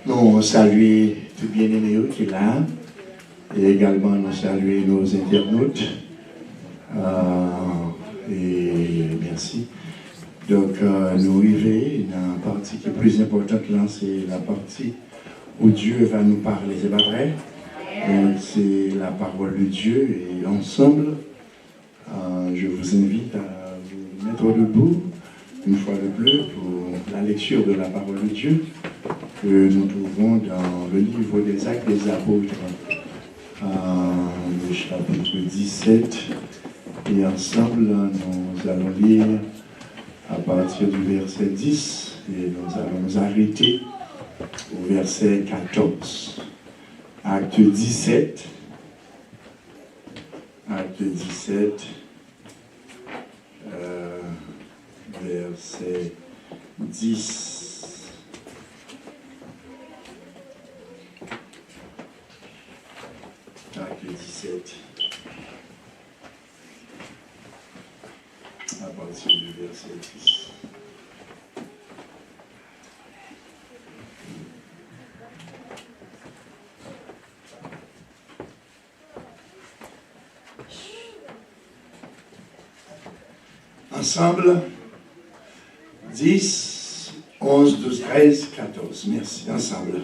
Nous saluons tout bien-aimé qui est là. Et également nous saluons nos internautes. Et merci. Donc nous arrivons dans la partie qui est plus importante là, c'est la partie où Dieu va nous parler. C'est pas vrai? Donc c'est la parole de Dieu et ensemble, je vous invite à vous mettre debout une fois de plus pour la lecture de la parole de Dieu que nous trouvons dans le livre des Actes des Apôtres, le chapitre 17. Et ensemble, nous allons lire à partir du verset 10 et nous allons nous arrêter au verset 14. Acte 17. Acte 17. Verset 10. Acte 17. À partir du verset 10. Ensemble, 10, 11, 12, 13, 14. Merci. Ensemble.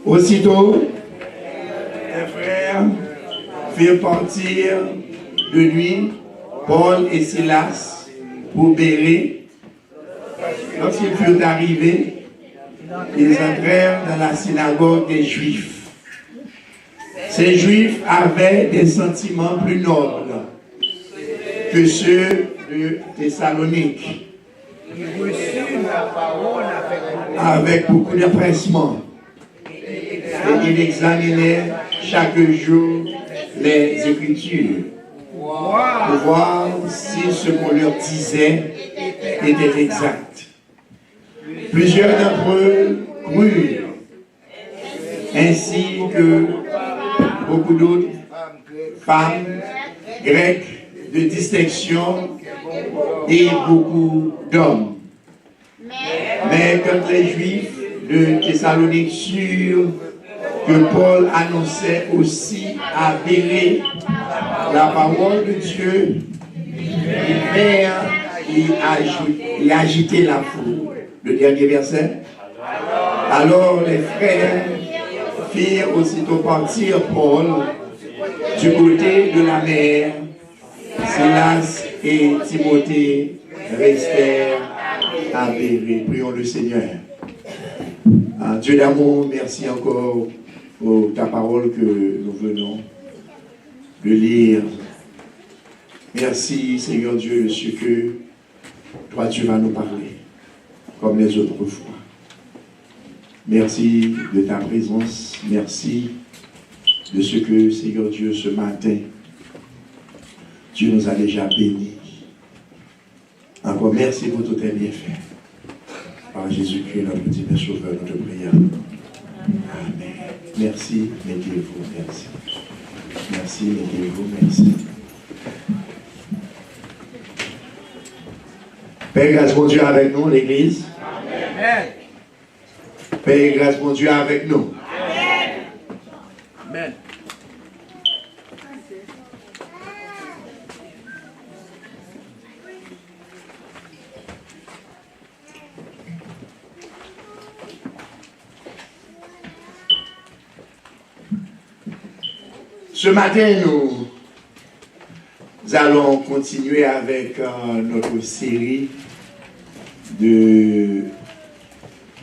Aussitôt, les frères firent partir de nuit Paul et Silas pour Bérée. Lorsqu'ils furent arrivés, ils entrèrent dans la synagogue des Juifs. Ces Juifs avaient des sentiments plus nobles que ceux de Thessalonique, avec beaucoup d'empressement. Et ils examinaient chaque jour les Écritures pour voir si ce qu'on leur disait était exact. Plusieurs d'entre eux crurent, ainsi que beaucoup d'autres femmes grecques de distinction et beaucoup d'hommes. Mais quand les Juifs de Thessalonique surent que Paul annonçait aussi à Bérée la parole de Dieu, ils vinrent y agiter la foule. Le dernier verset. Alors les frères firent aussitôt partir Paul du côté de la mer. Silas et Timothée restèrent à Bérée. Prions le Seigneur. Dieu d'amour, merci encore pour ta parole que nous venons de lire. Merci Seigneur Dieu de ce que toi tu vas nous parler comme les autres fois. Merci de ta présence. Merci de ce que Seigneur Dieu ce matin Dieu nous a déjà bénis. Encore merci pour tous tes bienfaits. Par Jésus-Christ, notre petit Sauveur, notre prière. Amen. Merci, mettez-vous, merci. Merci, mettez-vous, merci. Père, grâce mon Dieu avec nous, l'Église. Amen. Père, grâce mon Dieu avec nous. Amen. Amen. Ce matin, nous allons continuer avec notre série de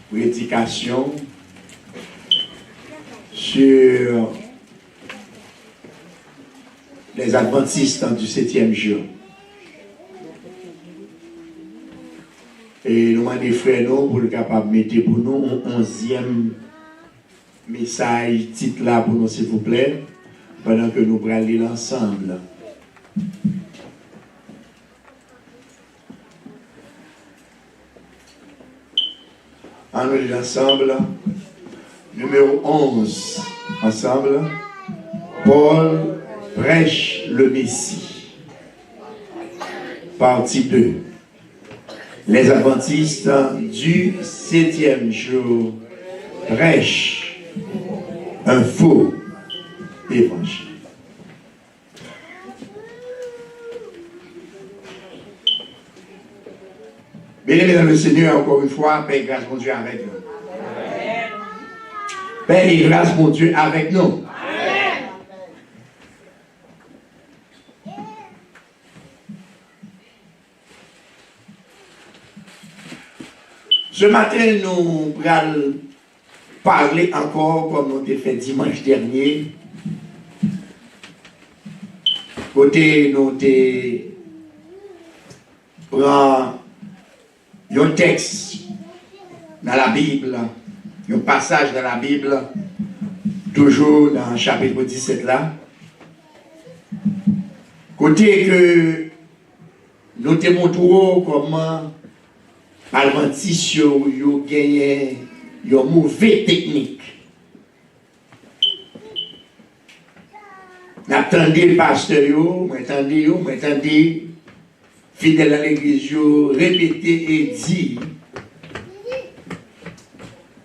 prédications sur les adventistes du 7e jour. Et nous avons des frères pour le capable de mettre pour nous un 11e message, titre là pour nous, s'il vous plaît. Pendant que nous allons lire ensemble. On lit ensemble. Numéro 11. Ensemble. Paul prêche le Messie. Partie 2. Les adventistes du 7e jour prêchent un faux évangile. Bien-aimés dans le Seigneur, encore une fois, paix et grâce, mon Dieu, avec nous. Paix et grâce, mon Dieu, avec nous. Ce matin, nous allons parler encore, comme nous avons fait dimanche dernier, côté nous avons un texte dans la Bible, un passage dans la Bible, toujours dans le chapitre 17 là, côté que nous te montrons comment Adventistes ont gagné une mauvaise technique. N'attendez le pasteur, m'attendez fidèle à l'église, répéter et dire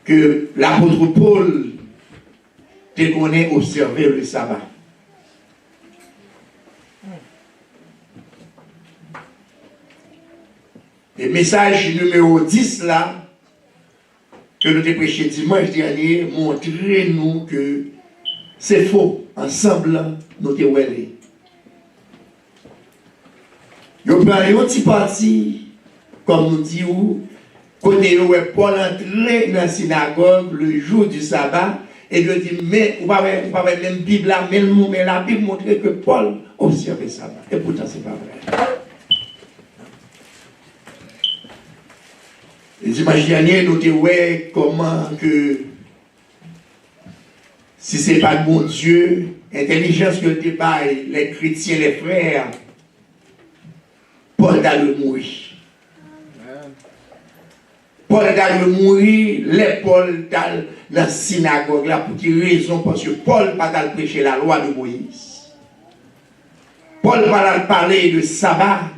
que l'apôtre Paul te connaît observer le sabbat. Le message numéro 10 là, que nous avons prêché dimanche dernier, montre-nous que c'est faux. Ensemble, nous te ouélé. Nous prenons un petit parti, comme nous disons, côté où Paul entrait dans la synagogue le jour du sabbat, et il dit, mais vous ne pouvez pas même Bible là, mais la Bible montre que Paul observait le sabbat. Et pourtant, ce n'est pas vrai. Les images dernières, nous te voyons comment que, si ce n'est pas de mon Dieu, intelligence que te baille, les chrétiens, les frères, Paul a le mourir. Paul a le mourir, les Paul dans la synagogue là, pour quelle raison? Parce que Paul n'a pas prêcher la loi de Moïse. Paul n'a pas parler de sabbat.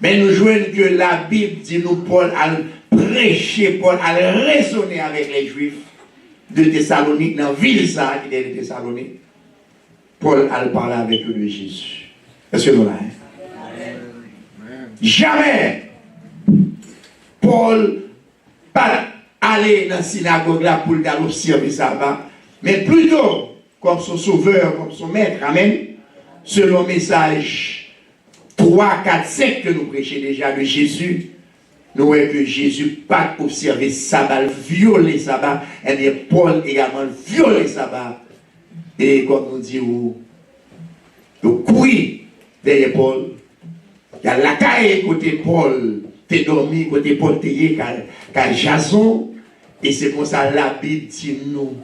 Mais nous jouons que la Bible dit nous, Paul a prêché, Paul a raisonné avec les Juifs de Thessalonique, dans la ville ça, qui est de Thessalonique. Paul a parlé avec eux de Jésus. Est-ce que nous l'avons? Jamais Paul pas aller dans la synagogue là pour observer ça, mais plutôt comme son sauveur, comme son maître, amen, selon le message 3, 4, 5 que nous prêchons déjà de Jésus, nous voyons que Jésus pas observé sabbat, violé sabbat, et bien Paul également violé sabbat. Et comme nous disons, nous courons derrière Paul. Il y a la caille côté Paul, t'es dormi, côté Paul, t'es car Jason, et c'est pour ça la Bible dit nous,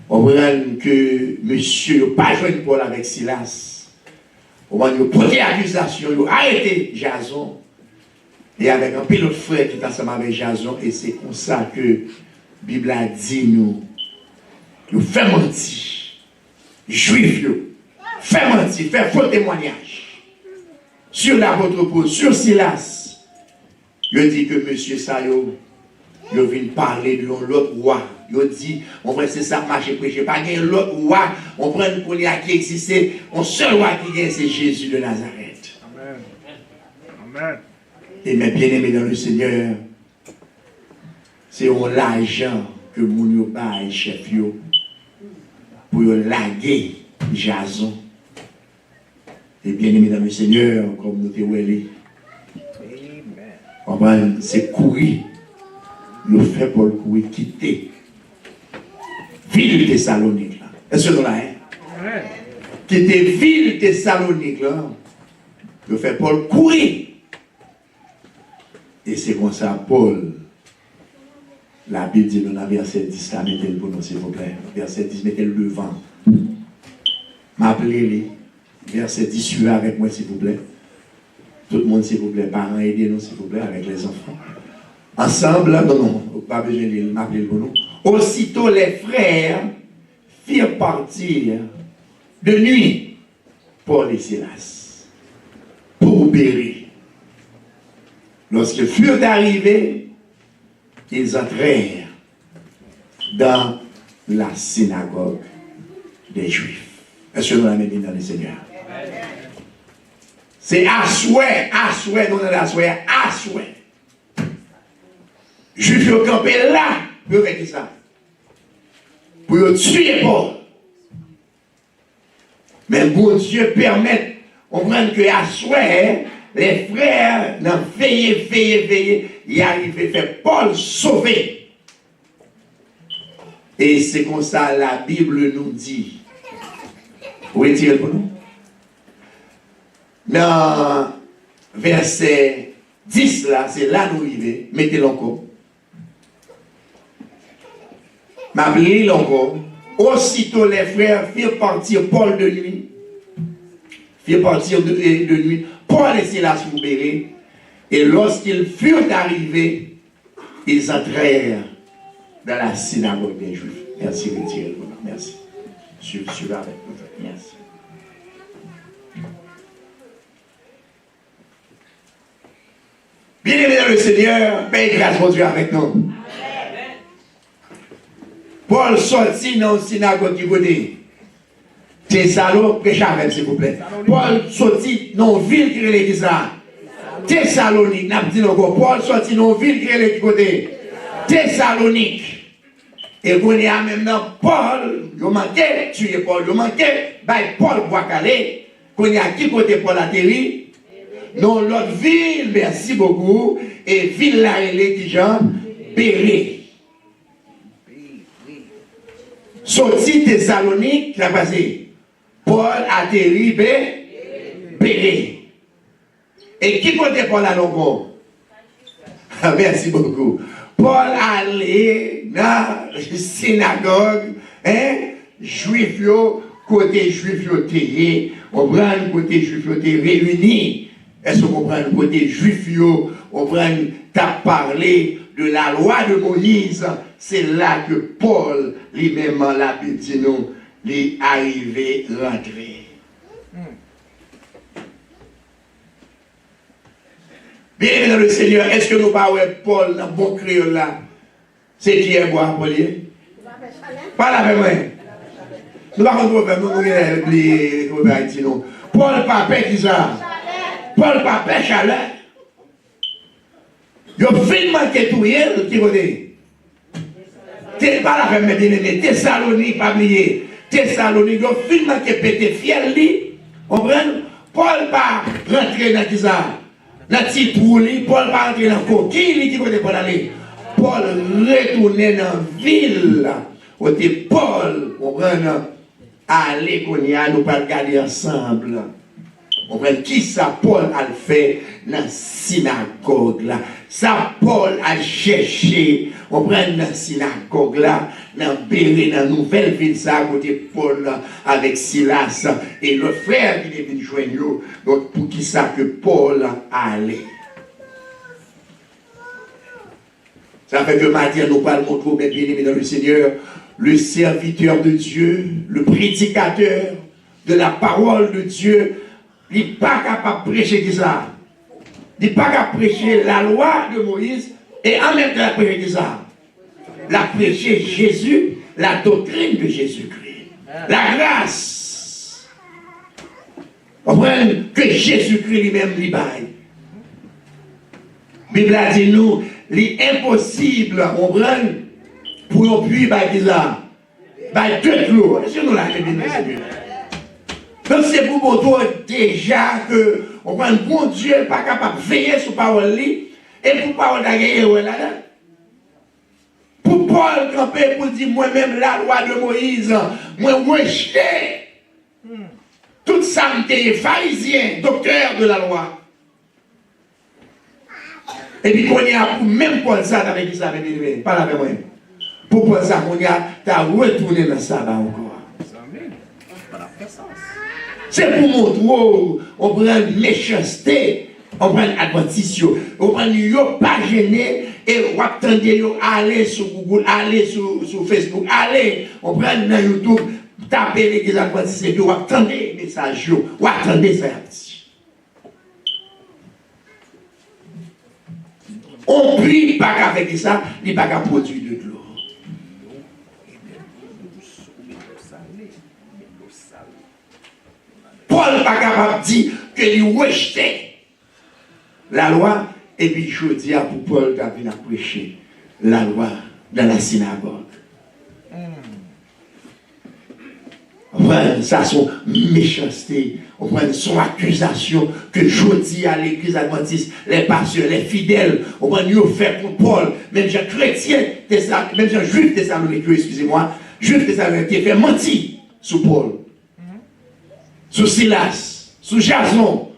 on voit que monsieur n'a pas joué Paul avec Silas. On va nous porter accusation, nous arrêter Jason. Et avec un pilote frère qui est ensemble avec Jason, et c'est comme ça que la Bible a dit nous fait mentir. Juifs, fait mentir, fait faux témoignage sur l'apôtre Paul, sur Silas. Il dit que monsieur Sayo, il vient parler de l'autre roi. Il dit, on va c'est ça, marcher prêcher. Pas qu'il y ait l'autre roi, on prend une collier qui existait, un seul roi qui vient, c'est Jésus de Nazareth. Amen. Amen. Et mes bien-aimés dans le Seigneur, c'est l'argent que mon bail chef pour laguer Jason. Et bien-aimés dans le Seigneur, comme nous te voyons, c'est courir. Le fait pour le courir, quitter ville Thessalonique là. Est-ce que nous l'avons? Quitter ville Thessalonique là. Le fait pour le courir. Et c'est comme ça, Paul, la Bible dit dans le verset 10, là, mettez-le pour nous, s'il vous plaît. Verset 10, mettez-le devant. M'appelez-les. Verset 10, suivez avec moi, s'il vous plaît. Tout le monde, s'il vous plaît. Parents, aidez-nous, s'il vous plaît, avec les enfants. Ensemble, non, pas besoin de m'appeler pour nous. Aussitôt, les frères firent partir de nuit Paul et Silas pour périr. Lorsqu'ils furent arrivés, ils entrèrent dans la synagogue des Juifs. Est-ce que nous l'avons dit dans le Seigneur? C'est à souhait, nous on a souhait, à souhait. Juifs ont campé là, pour faire ça. Pour tuer Paul. Mais bon Dieu permet, on prend que à souhait, les frères n'ont veillé, ils arrivent à faire Paul sauver. Et c'est comme ça la Bible nous dit. Où est-il pour nous? Dans verset 10 là, c'est là nous vivons. Mettez-le encore. Ma lis encore. Aussitôt les frères firent partir Paul de nuit. Paul et Silas Moubéré. Et lorsqu'ils furent arrivés, ils entrèrent dans la synagogue des Juifs. Merci, retirez-le. Merci. Suivez avec nous. Merci. Bien-aimé dans le Seigneur, paix et grâce pour Dieu avec nous. Amen. Paul sortit dans la synagogue du côté. Thessalonique, prêchez avec s'il vous plaît. Paul sortit dans la ville qui est l'église là. Thessalonique, n'a pas dit encore. Paul sortit dans la ville qui est l'église du côté. Thessalonique. Et qu'on est à même dans Paul, il manquait tuer Paul, il manquait Paul pour caler. Qu'on est à qui côté Paul atterri? Dans l'autre ville, merci beaucoup, et ville là, elle est déjà Béré. Sorti Thessalonique, qui a passé. Paul atterri Béré. Et qui côté Paul à l'encore? Merci beaucoup. Paul allait dans la synagogue, juif, côté juif, on prend le côté juif, réuni. Est-ce qu'on prend le côté juif, on prend, t'as parlé de la loi de Moïse, c'est là que Paul, lui-même, la Bible dit nous, est arrivé, rentré. Bien dans le Seigneur, est-ce que nous parlons Paul dans le bon créole là? C'est qui est bois, Paul? Pas la même. Nous ne pouvons pas oublier Paul Papé qui ça? Paul Papé Chalet. Il a fait manquer tout hier, qui côté? T'es pas la même bien aimé. Thessalonique, pas oublier. Thessalonique, il a fait manquer pété fiel, on prend Paul pas rentrer dans qui ça? Dans petit trou, Paul pas rentrer dans le coquille, qui côté Paul aller? Paul retourner dans la ville. Côté Paul, on prend aller qu'on y a, nous pas regarder ensemble. On prend qui ça Paul a fait dans la synagogue là. Ça Paul a cherché. On prend dans la synagogue là, dans Béré, dans la nouvelle ville, ça à côté Paul avec Silas et le frère qui est venu joindre. Donc pour qui ça que Paul a allé. Ça fait que maintenant nous parlons trop bien aimé dans le Seigneur, le serviteur de Dieu, le prédicateur de la parole de Dieu, il n'est pas capable de prêcher ça. Il n'est pas capable de prêcher la loi de Moïse et en même temps prêcher ça. La prêcher Jésus, la doctrine de Jésus-Christ. La grâce. Comprenez que Jésus-Christ lui-même lui baille. La Bible a dit nous, l'impossible, on prend pour nous puisse bailler ça. Bailler tout l'eau. Est-ce que nous l'avons dit? Donc c'est pour montrer déjà que on prend un bon Dieu pas capable de veiller sur parole et pour parole d'agréer là-dedans. Pour Paul camper pour dire moi-même la loi de Moïse, moi rejeté. Tout ça m'était pharisien, docteur de la loi. Et puis qu'on y a pour même Paul ça avec ça avec pas avec moi. Pour Paul ça qu'on y a t'as retourné dans ça là encore. C'est pour montrer, on prend méchanceté, on prend adventition, on prend yo pas gêné et on attendez aller sur Google, aller sur Facebook, aller, on prend dans YouTube, taper l'église adventiste et puis on attendez les messages, on attendez ça. On prie pas qu'avec ça, il n'y a pas qu'à produire de l'eau. que lui rejetait la loi, et puis je dis à pour Paul qui vient prêcher la loi dans la synagogue. Enfin, ça son méchanceté, son accusation que je dis à l'église adventiste, les pasteurs, les fidèles, ils fait contre Paul, même les chrétiens, même les juifs thessaloniciens, excusez-moi, juifs thessaloniciens fait mentir sur Paul, sur Silas, sur Jason.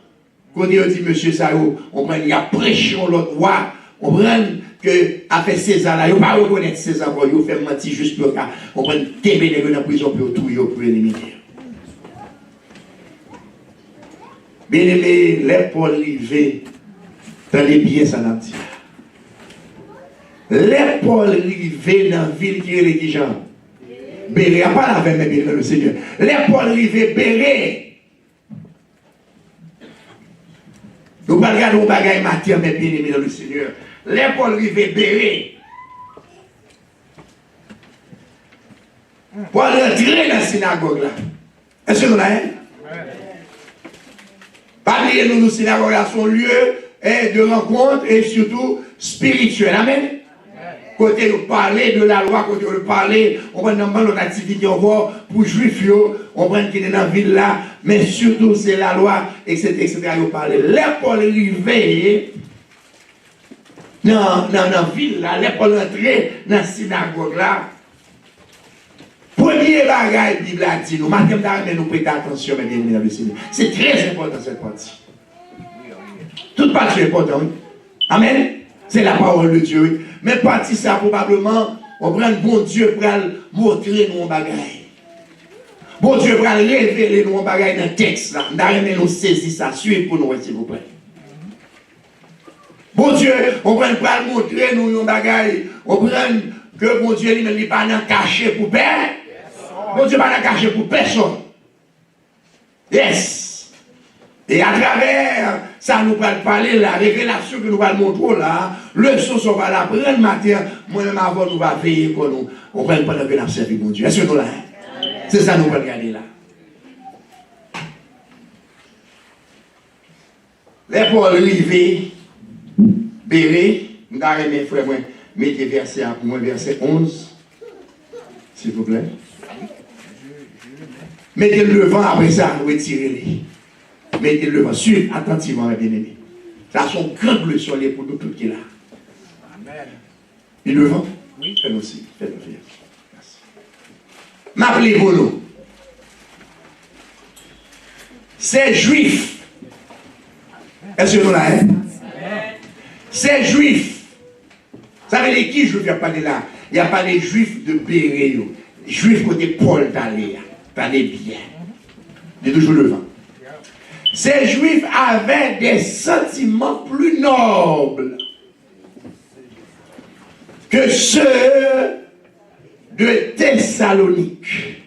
Quand il dit, monsieur Sao, il a prêché l'autre roi, on prend que après César là, il ne pas reconnaître César, il fait mentir juste pour ça. On prend des bénévoles dans la prison pour tout, pour éliminer. Bien aimé, les Paul rivé, tenez bien ça n'a dit. Les Paul rivé dans la ville qui est les gens. Béré, il n'y a pas la veille, mais bien le Seigneur. Les Paul rivé, Béré. Nous ne pas regarder au bagage matière, mais bien aimé dans le Seigneur. Les Paul rivé, Béré. Pour rentrer dans la synagogue là. Est-ce que nous l'avons? Parmi nous, la synagogue là, son lieu de rencontre et surtout spirituel. Amen. Côté de parler de la loi, côté de parler, on prend notre activité encore pour juifs, on prend qui est dans la ville là, mais surtout c'est la loi, etc. On parle. Les Paul rivé dans la ville là, les Paul rentrer dans la synagogue là. Premier bagage, la Bible a dit, nous, maintenant, nous prêtons attention, mes bien-aimés dans le Seigneur. C'est très important cette partie. Toute partie est importante. Oui. Amen. C'est la parole de Dieu. Oui. Mais partie, ça, probablement, on prend le bon Dieu pour montrer nos bagages. Bon Dieu pour révéler nos bagages dans le texte. Là. Nous saisir ça, suivez pour nous, s'il vous plaît. Bon Dieu, on prend pour montrer nos bagages. On prend que bon Dieu, il n'est pas caché pour père. Bon Dieu, pas caché pour personne. Yes. Et à travers ça, nous allons parler, la révélation que nous allons montrer là, le son qu'on va l'apprendre matin, moi-même avant, nous allons veiller pour nous. On va pendant que nous servi mon Dieu. Est-ce que nous là? C'est ça nous allons regarder là. Les Paul rivé, Béré, nous allons mes frères, mettez verset à moi, verset 11, s'il vous plaît. Mettez le vent après ça, retirez-les. Mettez le vent, suivez attentivement, mes bien-aimés. Ça a son grand leçon pour nous tous qui est là. Amen. Et le vent? Oui. Faites aussi. Faites-le faire. Merci. M'appelez pour nous. C'est juif. Est-ce que nous l'avons? C'est juif. Vous savez de qui juif il a parlé là? Il n'y a pas les juifs de Béré. Juifs côté Paul d'aller. T'allez bien. Il y a toujours le vent. Ces juifs avaient des sentiments plus nobles que ceux de Thessalonique.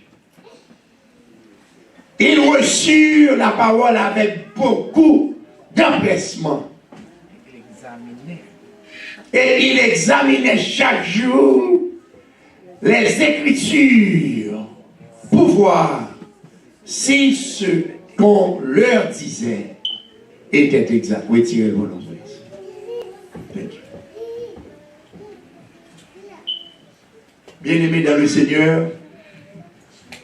Ils reçurent la parole avec beaucoup d'empressement. Et ils examinaient chaque jour les Écritures pour voir si ce qu'on leur disait était exact. Retirez vos noms. Bien-aimés dans le Seigneur,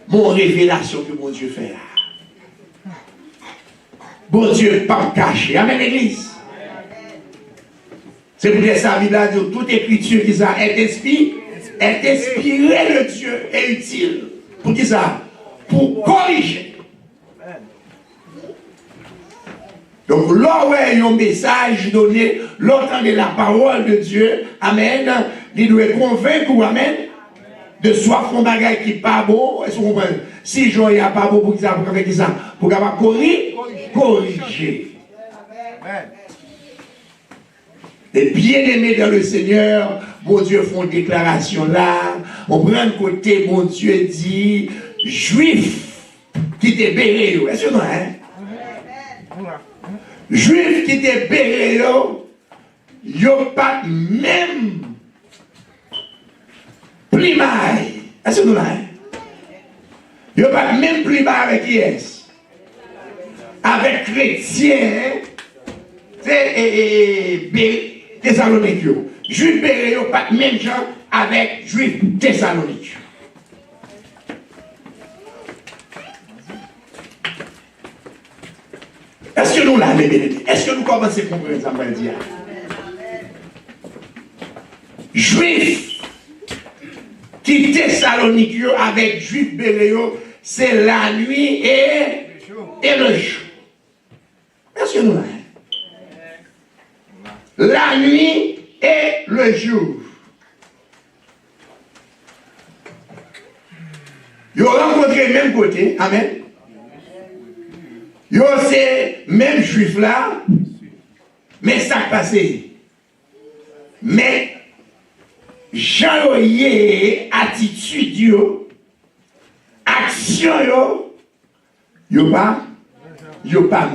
mon révélation que mon Dieu fait là. Bon Dieu, pas caché. Amen, l'Église. C'est pour ça que la Bible a dit toute écriture qui ça est inspirée de Dieu est utile. Pour qui ça? Pour corriger. Donc, là où il y a un message donné, l'entendre la parole de Dieu, amen, il doit convaincre, amen, de soit un bagage qui n'est pas bon. Est-ce que vous comprenez? Si Jean n'est pas bon, pour faire ça, pour corriger. Amen. Et bien aimés dans le Seigneur, mon Dieu font une déclaration là. On prend le côté, mon Dieu dit, juif qui t'est béré. Est-ce que non, hein? Juif qui t'est béré, yo pas même plimaille. Est-ce que nous là? Yo pas même plimaille avec qui est? avec chrétiens, c'est Thessalonique. Juif Béréo, pas même gens avec juif Thessalonique. Est-ce que nous l'avons béni? Est-ce que nous commençons à comprendre ça, va dire? Juif qui Thessalonique avec juif Béréo, c'est la nuit et le jour. Est-ce que nous l'avons? La nuit et le jour. Ils ont rencontré le même côté. Amen. Ils ont ces mêmes juifs là. Mais ça a passé. Mais Jean-Yoye, attitude, yo, action, yo pas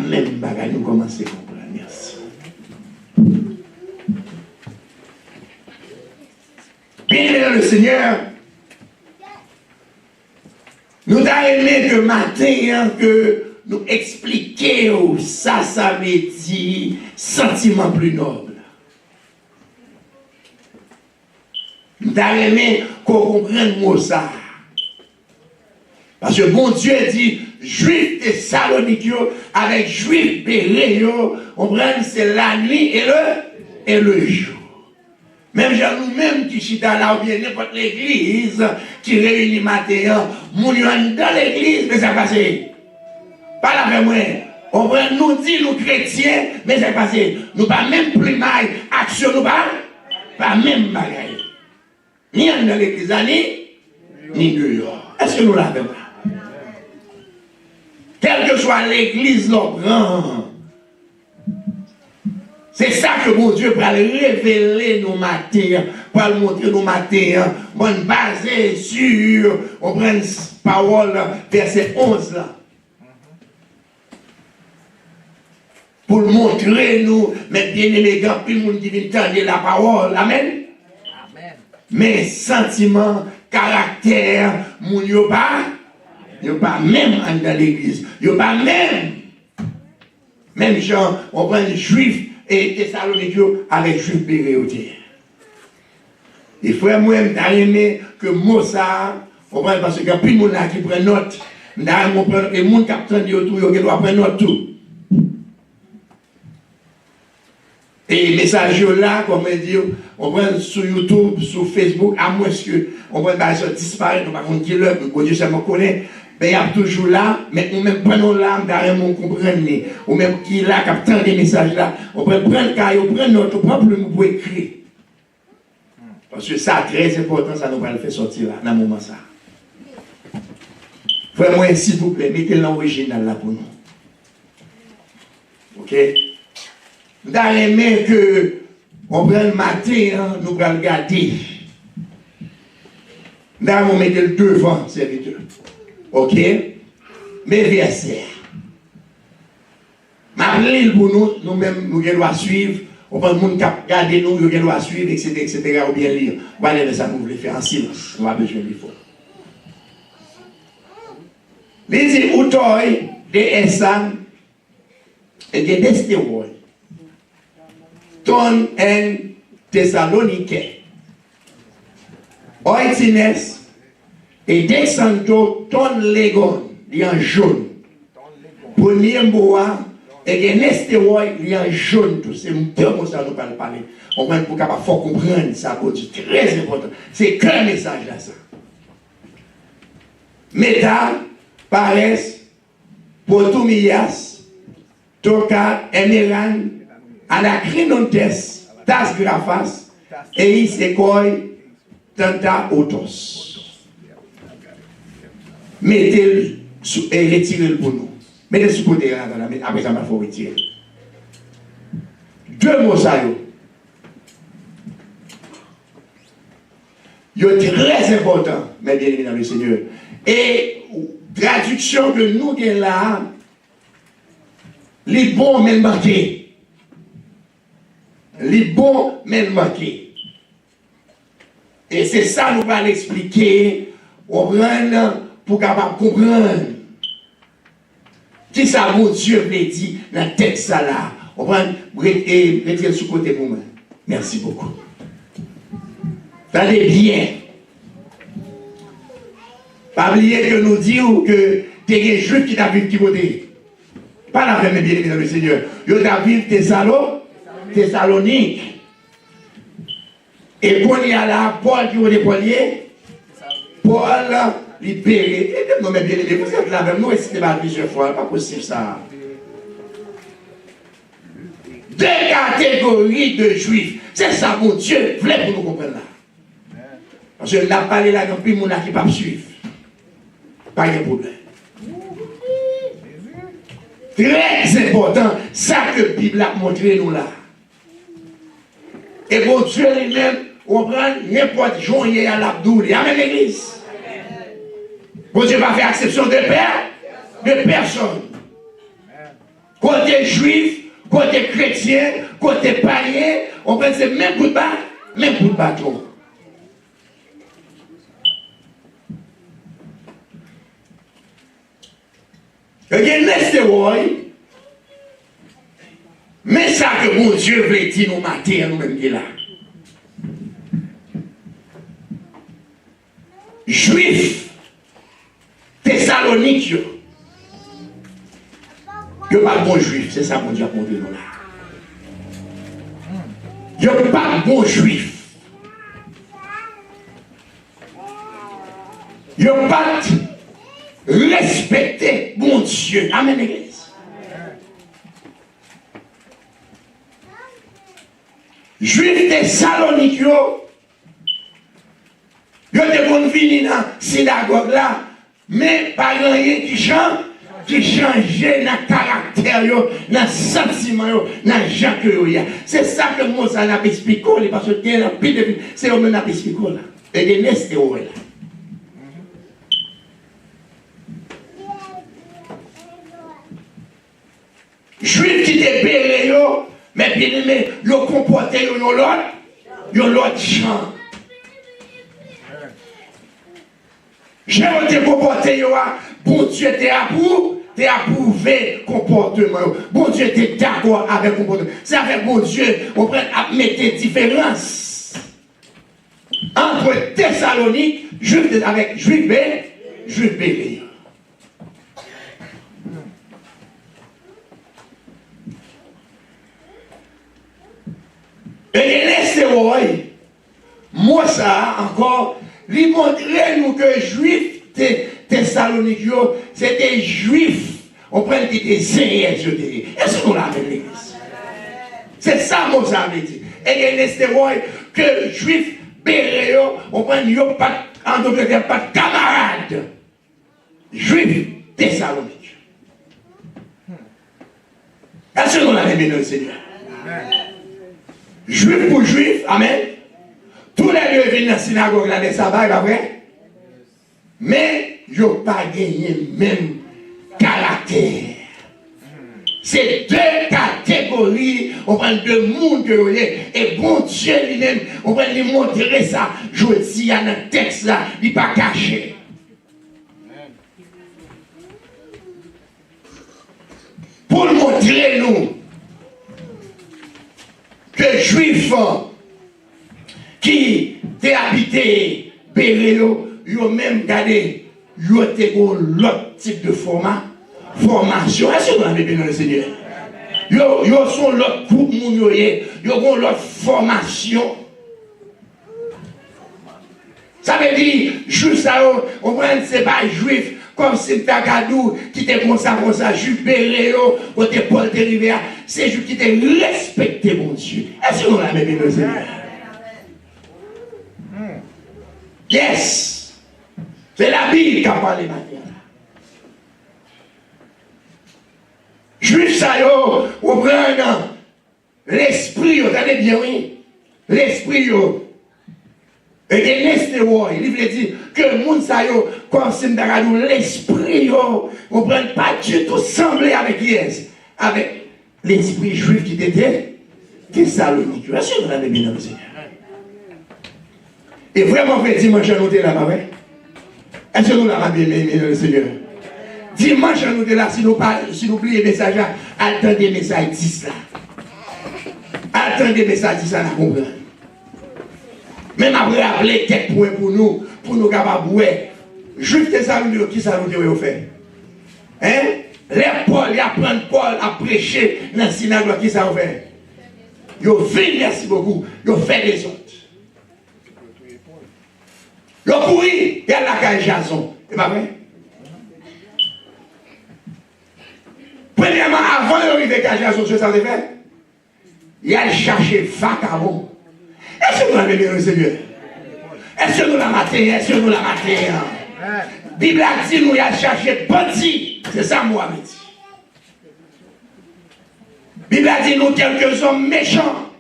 même bagage. Nous commençons à comprendre. Merci. Bien le Seigneur, nous avons aimé que matin que nous expliquions ça veut dire sentiment plus noble. Nous avons aimé qu'on comprenne le mot ça. Parce que bon Dieu dit, juif Thessalonique avec juif Béréo, on prend c'est la nuit et le jour. Même nous-mêmes qui sommes là ou bien n'importe l'église qui réunit matin, nous sommes dans l'église, mais ça passe. Pas la même moi. On prend nous dit nous chrétiens, mais ça passe. Nous pas même plus mal, action nous pas même bagaille. Ni dans l'église, ni dehors. Est-ce que nous l'avons pas? Quelle que soit l'église, l'on prend. C'est ça que mon Dieu va révéler nos matins, pour montrer nos matins, on basé sur, on prend une parole, verset 11 là. Pour montrer nous, mais bien élégant, puis le monde qui vient entendre la parole. Amen. Amen. Mais sentiments, caractère, mon yo pas même dans l'église. Yo pas même gens, on prend les juifs et Thessalonique avec juifs béréotiens. Et frère, moi, j'ai aimé que mot ça, on prend parce qu'il y a plus de monde qui prend note. Et le monde qui apprend autour, il doit prendre note tout. Et les messages là, comme on dit, on prend sur YouTube, sur Facebook, à moins que on prend ça disparaître, on va pas qui l'heure, mais Dieu ça me connaît. Mais il y a toujours là, mais on même prenons là, derrière mon comprendre, ou même qui là, qui attend des messages là, on peut prendre le cahier, on prend notre propre mot pour écrire. Parce que ça, très important, ça nous va le faire sortir là, dans le moment ça. Frère, moi, s'il vous plaît, mettez l'original là pour nous. Ok? Nous avons aimé que, on prend le matin, nous allons regarder. Nous allons mettre le devant, serviteur. Ok? Mais verset. Malgré pour nous, nous-mêmes, nous devons suivre. On prend le monde qui a regardé nous, nous devons suivre, etc., ou bien lire. Voilà, ça nous voulons faire en silence. On va besoin de l'effort. Les dit, Outoy, de Essan, et de Desteroy, ton en Thessalonique, Oitines, et descendo ton légon, il y a un jaune. Premier bois, et il y a un jaune. C'est un peu comme ça nous parler. On va pour capable faut comprendre ça, c'est très important. C'est qu'un message là ça. Métal, Parès, Potomias, Toka, Emeran, Anacrinontes, Tas Grafas, Eis Ekoi, Tanta Otos. Mettez-le et retirez-le pour nous. Mettez-le sur le côté, après ça, il faut retirer. Deux mots, ça, ils sont très importants, mes bien-aimés dans le Seigneur. Et traduction que nous avons là, les bons mais manqués. Les bons mais manqués. Et c'est ça nous va l'expliquer au pour capable comprendre Qui ça, mon Dieu, me dit dans le texte là? On va retirer sous côté pour moi. Merci beaucoup. Attendez bien. Pas oublier que nous disons que tu es un juif qui t'a vu Timothée. Pas la même bien aimé dans le Seigneur. Il t'a vu Thessalonique. Et quand il y a là, Paul qui est déployé, Paul libéré. Et non, mais bien aimé, vous êtes là même nous, et c'était pas plusieurs fois, pas possible ça. Deux catégories de juifs. C'est ça, mon Dieu, voulait pour nous comprendre là. Parce que n'a parlé là, non plus, mon qui pas suivre. Pas de problème. Très important, ça que la Bible a montré nous là. Et mon Dieu lui-même, on prend n'importe journée à l'abdoul, il y a même l'église. Mon Dieu va faire exception de personne. Côté juif, côté chrétien, côté païen, on prend ces mêmes coups de bâton. Il y a un estéroïde, mais ça que mon Dieu veut dire nous matin, nous-mêmes qui là. Juifs, Thessalonique, il n'y a pas de bon juif, c'est ça mon Dieu a montré nous là. Il n'y a pas de bon juif. Il n'y a pas de respecter mon Dieu. Amen, l'église. Juifs Thessalonique, ils ont venus dans la synagogue là, mais pas rien qui change dans le caractère, dans le sentiment, dans le gens que y a. C'est ça que moi, ça n'a pas expliqué, parce que c'est au même n'a pas expliqué là. Et des nestes là. Juifs qui te péré, mais bien aimé, ils ont comporté l'autre champ. J'ai été comporté, bon Dieu t'es approuvé comportement. Bon Dieu t'es d'accord avec le comportement. C'est avec bon Dieu, on peut mettre différence entre Thessalonique, avec Juif Béli. Et laissez-moi, moi ça encore, lui montrer nous que juifs Thessalonique, c'était juifs, on prend qui étaient sérieux. Est-ce qu'on l'a fait l'église? C'est ça, moi ça veut dire. Et laissez-moi que juifs béréo, on prend pas, en Angleterre, pas de camarades. Juifs Thessalonique. Est-ce qu'on l'a fait bien le Seigneur? Juif pour juif, amen. Tous les deux viennent dans la synagogue là, des sabbats, pas vrai? Mais ils n'ont pas gagné le même caractère. C'est deux catégories, on prend deux mondes et bon Dieu lui-même, on va lui montrer ça. Je dis dans le texte là, il n'est pas caché. Pour montrer nous que juifs qui t'es habité Béréo, ils ont même gardé, ils ont l'autre type de formation. Est-ce que vous avez bien dans le Seigneur? Ils sont l'autre groupe, ils ont l'autre formation. Ça veut dire, juste ça, on prend, c'est pas juif, comme si Tagadou, qui était comme ça, juif Béréo, côté Paul de Rivière, c'est juif qui était respecté, mon Dieu. Est-ce que vous avez bien dans le Seigneur? Yes! C'est la Bible qui a parlé maintenant. Juif ça yo, on prend l'esprit, vous allez bien, oui? L'esprit yo. Et l'esprit yo, il veut dire que le monde ça yo, comme si l'esprit yo, on prend pas du tout semblé avec Yes, avec l'esprit juif qui était Thessalonique. Est-ce que vous avez bien dans le Seigneur? Et vraiment, frère, dimanche, nous sommes là-bas, ouais? Est-ce que nous l'avons bien aimé, le Seigneur? Dimanche, nous sommes là, si nous oublions les messages, attendez les messages 10 là. Attendez les messages 10 là, nous comprenons. Même après, rappeler quelques points pour nous capables de Juif Thessalonique, qui ça nous fait? Hein? Les Paul, ils apprennent Paul à prêcher dans la synagogue, qui ça nous fait? Ils viennent, merci beaucoup, ils fait des autres. Ils courent, il y a la caille Jason. C'est pas vrai? Premièrement, avant d'arriver à Jason, ce que ça veut faire? Il a cherché vagabond. Est-ce que nous l'avons bien le Seigneur? Est-ce que nous l'avons maté? Est-ce que nous l'avons maté? La Bible a dit nous y a cherché bandit. C'est ça moi dit. La Bible a dit nous quelques hommes méchants.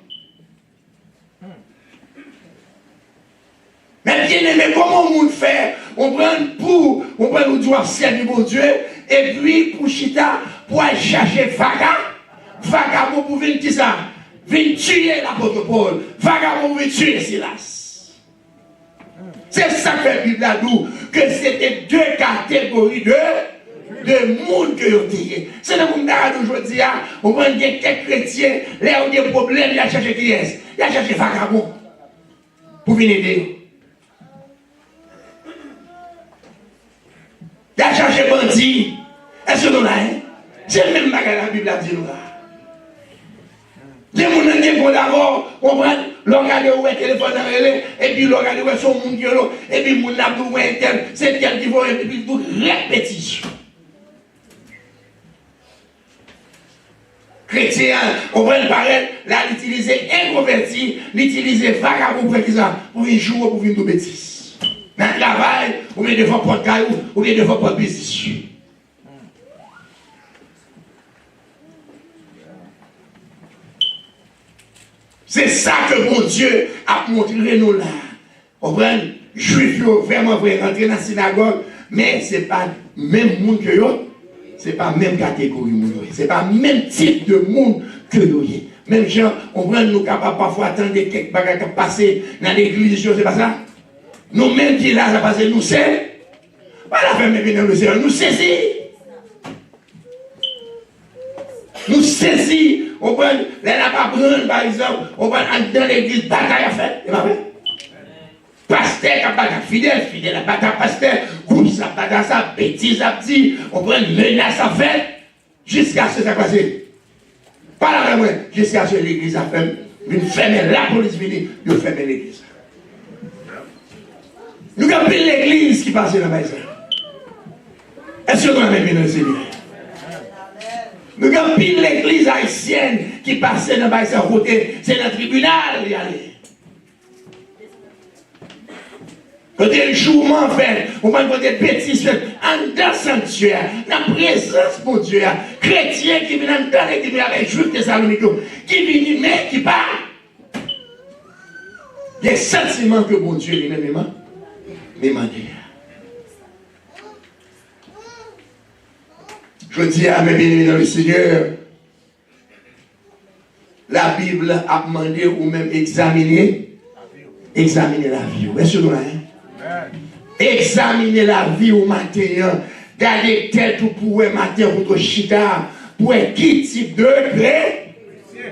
Mais bien aimé, comment on fait? On prend nous doit servir mon Dieu, et puis pour chita, pour aller chercher vagabond pour venir qui ça? Venir tuer l'apôtre Paul. Vagabond pour venir tuer Silas. C'est ça que la Bible a dit, que c'était deux catégories de monde que vous avez. C'est le monde d'aujourd'hui, on prend quelques chrétiens, là où il y a des problèmes, il a cherché qui est? Il a cherché vagabond pour venir aider. Il a cherché bandit. Est-ce que nous l'avons? C'est le même bagage la Bible a dit nous là. Les gens qui vont d'abord, on prend, l'on regarde où est le téléphone et puis l'on regarde où est son monde, et puis mon abdou est tel, c'est tel qui va, et puis tout répétition. Chrétien, on prend le pareil, là, l'utiliser inconverti, l'utiliser vagabond pour une jour, pour une de bêtise. Dans le travail, ou bien devant porte-caillou, ou bien devant porte-business. C'est ça que mon Dieu a montré nous là. On prend juif vraiment vrai rentrer dans la synagogue, mais ce n'est pas le même monde que eux, ce n'est pas la même catégorie de monde, ce n'est pas le même type de monde que nous. Même gens, on prend nous capables parfois attendre quelques bagages qui passent dans l'église, c'est pas ça? Nous-mêmes qui là, ça passe, nous c'est. Pas la femme venir dans le Seigneur, nous saisit. Nous saisit. On prend, là, n'a pas prendre, par exemple, on prend dans l'église, bataille à faire. C'est pas vrai? Pasteur qui a bataille fidèle à bataille pasteur, groupe ça, bataille ça, bêtise à petit, on prend une menace à faire, jusqu'à ce que ça passe. Pas la vraiment, jusqu'à ce que l'église a fait, une fermer la police venue, de fermer l'église. Nous avons pris l'église qui passe dans la maison. Est-ce que nous avons bien le Seigneur? Nous avons pris l'église haïtienne qui passait dans le côté, c'est le tribunal y aller. Côté le jourment fait, on va côté bêtises fait, en dans le sanctuaire, dans la présence de Dieu, chrétien qui vient dans l'église avec juifs Thessalonique, qui vient mais qui part. Les sentiments que mon Dieu lui-même demandé. Je dis à mes bien-aimés dans le Seigneur, la Bible a demandé ou même examiner la vie. Est-ce que nous l'avons? Examiner la vie au matin, garder tête ou pour le matin pour le chita, pour qui type de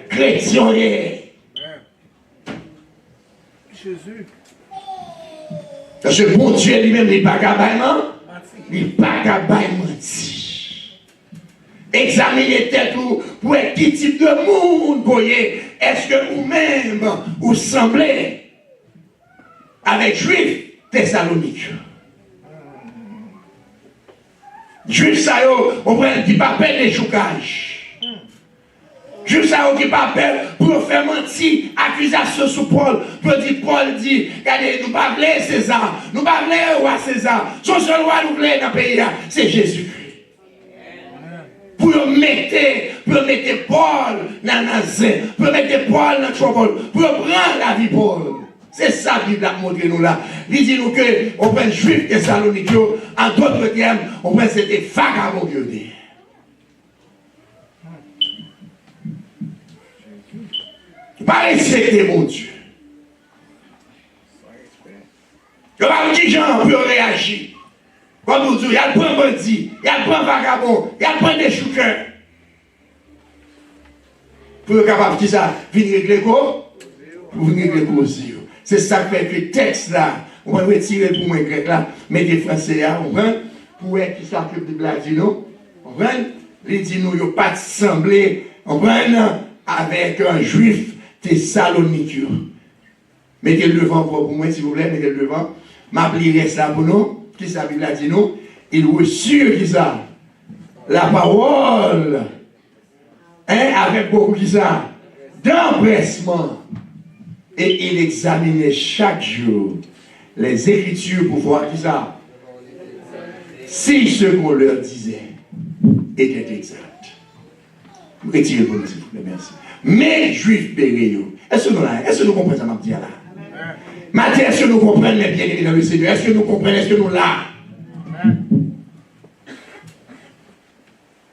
chrétien est. Jésus. Parce que bon Dieu lui-même n'est pas capable, il n'est pas capable de mentir. Examinez tête pour qui type de monde vous voyez. Est-ce que vous-même vous semblez avec Juifs Thessaloniques? Juifs ça on prend qui pas peur des choucages. Juifs ça qui pas peur pour faire mentir accusation sur Paul. Pour dire Paul dit, regardez, nous pas voulons César, nous pas voulons roi César. Son seul roi nous voulons dans le pays, c'est Jésus. Pour mettre Paul dans Nazareth, pour mettre Paul dans Trouble, pour prendre la vie Paul. C'est ça que la Bible a montré nous là. Il dit nous que on prend juif Thessalonique, en d'autres termes, on prend c'était vagabond que dit. Pas respecter mon Dieu. Je ne sais pas qui gens peut réagir. Comme nous disons, il y a le point bandit, il y a le point vagabond, il y a le point des chouqueurs. Pour être capable de ça, venir régler quoi? Pour venir régler aussi. C'est ça qui fait que le texte là, on va retirer pour moi grec là, mais des français là, on va, pour être qui ça que la Bible a dit nous, on va, il dit nous, il n'y a pas de semblé, on va, avec un juif thessalonique. Mettez le devant pour moi, s'il vous plaît, mettez le devant. M'appliquez ça pour nous. Qui ça, la Bible a dit nous? Il reçut qui ça? La parole. Hein, avec beaucoup qui ça? D'empressement. Et il examinait chaque jour les Écritures pour voir qui ça? Si ce qu'on leur disait était exact. Retirez pour nous, s'il vous plaît, merci. Mais juifs béréaux. Est-ce que nous comprenons ça, m'a dit là? Matin, est-ce que nous comprenons les bien-aimés dans le Seigneur? Est-ce que nous comprenons? Est-ce que nous là?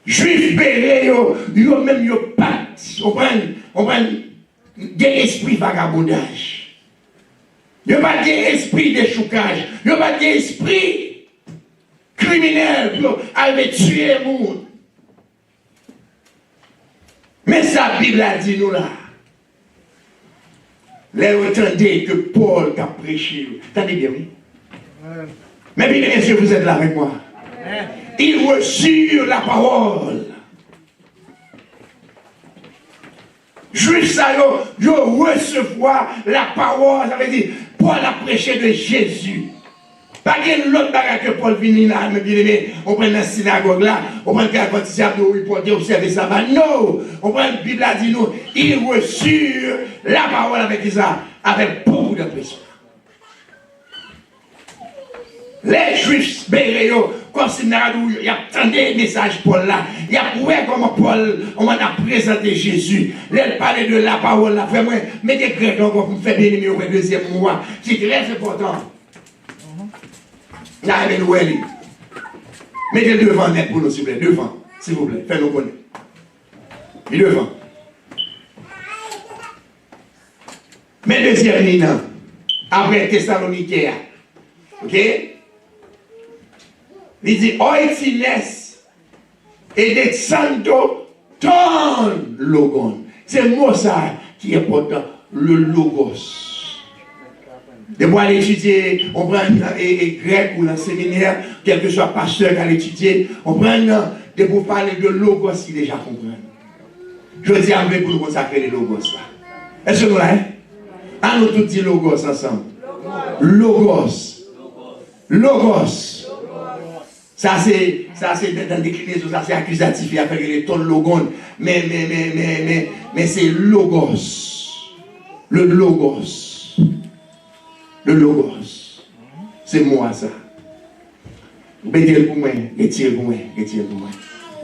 Juifs béréaux, ils ont même pas. On prend des esprits vagabondage. Ils n'ont pas d'esprit de choucage. Ils n'ont pas d'esprit criminel pour aller tuer le monde. Mais sa Bible a dit nous là. Là, vous entendez que Paul a prêché. Attendez bien, oui. Mais bien, est-ce que vous êtes là avec moi? Il reçut la parole. Juste ça, je recevoir la parole. Ça veut dire, Paul a prêché de Jésus. Pas qu'il l'autre bagarre que Paul vient là, on prend la synagogue là, on prend le baptistère pour observer ça. Non, on prend la Bible a dit nous, il reçut la parole avec ça, avec beaucoup de pression. Les Juifs béréaux, comme si il y a tant de messages Paul là, il y a prouvé comment Paul, on a présenté Jésus. Il parlait de la parole là, vraiment, mettez Grecs encore pour me faire bien aimer au deuxième mois, c'est très important. Mettez le devant net pour nous, s'il vous plaît. Devant, s'il vous plaît. Faites-nous connaître. Et devant. Mais deuxième ligne, après Thessaloniciens. Ok? Il dit, oitines et de santo ton logon. C'est le mot ça qui est important. Le logos. De moi, aller étudier, on prend grec ou dans le séminaire, quel que soit pasteur qui a étudié, on prend de pour parler de logos qui déjà comprennent. Je dis à vous pour nous consacrer les logos là. Est-ce que nous là? À nous tous dire logos ensemble. Logos. Logos. Ça c'est dans déclinaison, ça c'est accusatif, il y a fait les tons logon. Mais c'est logos. Le logos. Le logos. C'est moi ça. Mettez-le pour moi, retirez pour moi, retirez pour moi.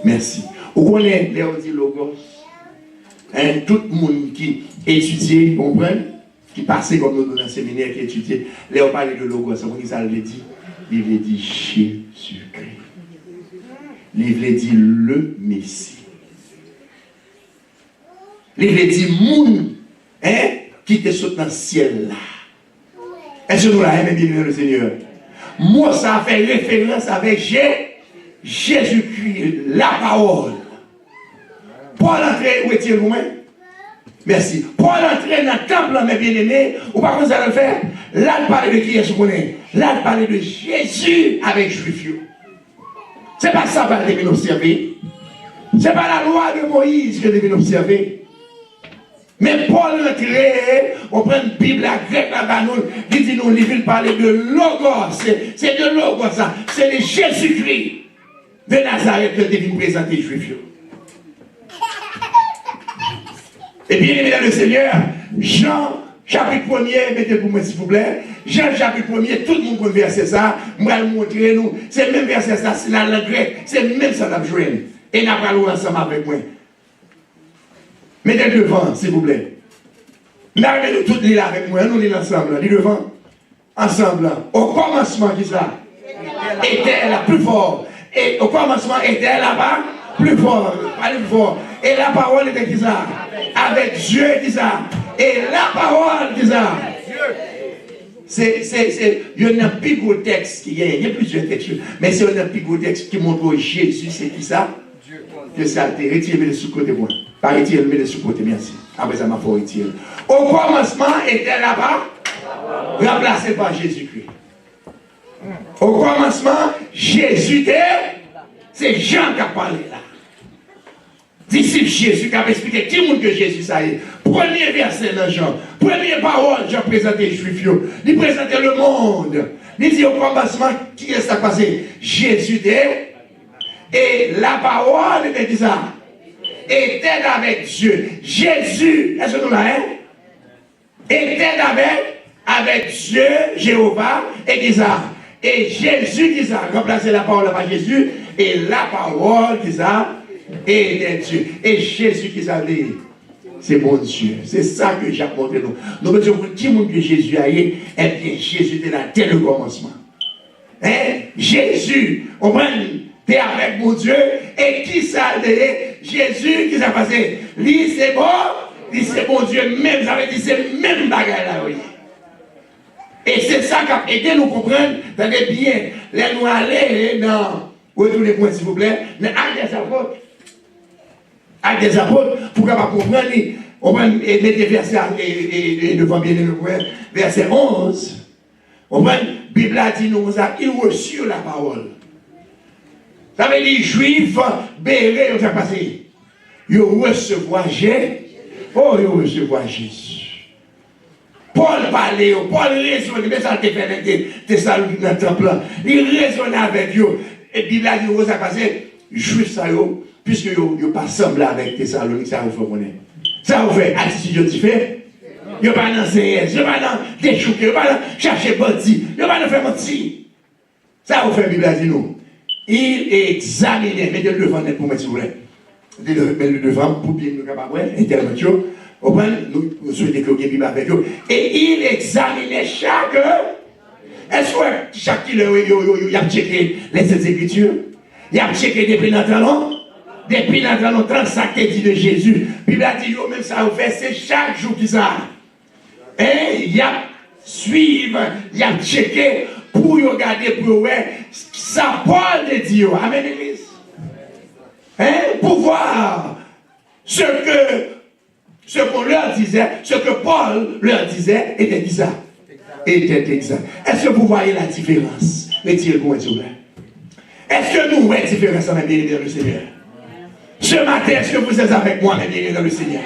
Merci. Vous connaissez, là on dit logos. Hein, tout le monde qui étudie, comprend, qui passait comme nous dans le séminaire, qui étudie, là on parle de logos. Vous voyez ça, il dit Jésus-Christ. Il dit le Messie. Il dit moun, hein, qui te saute dans le ciel là. Est-ce que nous l'avons bien le Seigneur? Moi, ça fait référence avec Jésus-Christ, la parole. Paul entrer, où est-il vous-même? Merci. Paul entrer dans le temple, mes bien-aimés, ou par contre, ça va le faire? Là, il parle de qui est-ce qu'on est? Là, il parle de Jésus avec Juif. C'est pas ça qu'il devait observer. C'est pas la loi de Moïse que devait observer. Mais Paul entrait, on prend une Bible à grec là-bas, il dit nous, il parler de Logos, c'est de Logos, ça, c'est de Jésus-Christ de Nazareth que devait présenter les Juifs. Et bien aimé dans le Seigneur, Jean, chapitre 1er, mettez pour moi s'il vous plaît, Jean, chapitre 1er, tout le monde peut verser ça, moi je vais montrer nous, c'est le même verset, ça, c'est dans le grec, c'est le même ça qu'on a joué. Et nous allons ensemble avec moi. Mettez devant, s'il vous plaît. Là, nous tous lire avec moi, nous lisons ensemble, lis devant. Ensemble, au commencement, qui ça? Était la plus fort. Et au commencement, était là-bas, plus fort, pas plus fort. Et la parole était qui ça? Avec Dieu, qui ça? Et la parole, qui ça? il y a un plus gros texte qui est, il y a plusieurs textes, mais c'est un plus gros texte qui montre Jésus, c'est qui ça? Que ça a été retiré le sous-côté moi. Pas retiré le sous-côté, merci. Après ça m'a fait retirer. Au commencement était là-bas, remplacé par Jésus-Christ. Au commencement, Jésus était, c'est Jean qui a parlé là. Disciple Jésus qui a expliqué qui monde que Jésus ça y est. Premier verset dans Jean, première parole, Jean présentait les Juifs, il présentait le monde. Il dit au commencement, qui est-ce qui a passé? Jésus était. Et la parole était ça, était avec Dieu. Jésus, est-ce que nous l'avons? Était avec Dieu, Jéhovah, et dit ça. Et Jésus dit ça, remplacer la parole par Jésus, et la parole dit ça, était Dieu. Et Jésus qui savait, c'est bon Dieu. C'est ça que j'ai apporté nous. Nous me disons, qui monde que Jésus a eu, eh bien Jésus était là dès le commencement. Hein? Jésus, on prend. T'es avec mon Dieu, et qui ça Jésus, qui s'est passé? Lui, c'est bon, lui, c'est bon Dieu, même, ça veut dire, c'est même bagarre là, oui. Et c'est ça qui a aidé nous comprendre, tenez bien, là, nous aller dans, retournez point s'il vous plaît, dans Actes des Apôtres. Actes des Apôtres, pour qu'on puisse comprendre, on va mettre des versets, et devant bien le verset 11, on va, la Bible a dit, nous avons reçu la parole. Ça veut dire, juifs, béret, on s'est passé. Ils recevoir Jésus. Oh, ils recevoir Jésus. Paul parlait, Paul raisonnait, mais ça te fait des salons dans le temple. Il raisonnait avec eux. Et puis là, il s'est passé, juifs, ça, puisque ils n'ont pas semblé avec tes salons, ça vous fait connaître. Ça vous fait attitude différente. Ils n'ont pas dans CS, ils n'ont pas dans des chouques, ils n'ont pas dans chercher bandit, ils n'ont pas dans faire mentir. Ça vous fait, Bible a dit nous. Il examinait, mettez le devant net pour moi s'il vous plaît. Mettez le devant pour bien nous capables, intervention. Nous souhaitons que vous ayez avec eux. Et il examinait chaque. Est-ce que chaque il a checké les Écritures? Il a checké des pénatranons? Des pénatranons, 35 dit de Jésus. Puis il a dit, même ça vous fait, c'est chaque jour qu'il ça. Et il a suivi, il a checké. Pour regarder, pour voir sa parole de Dieu. Amen, l'église. Hein? Pour voir ce qu'on leur disait, ce que Paul leur disait, était exact. Était exact. Est-ce que vous voyez la différence? Retirez-vous, s'il vous plaît. Est-ce que nous voyons la différence dans le Seigneur? Ce matin, est-ce que vous êtes avec moi, mes bien dans le Seigneur?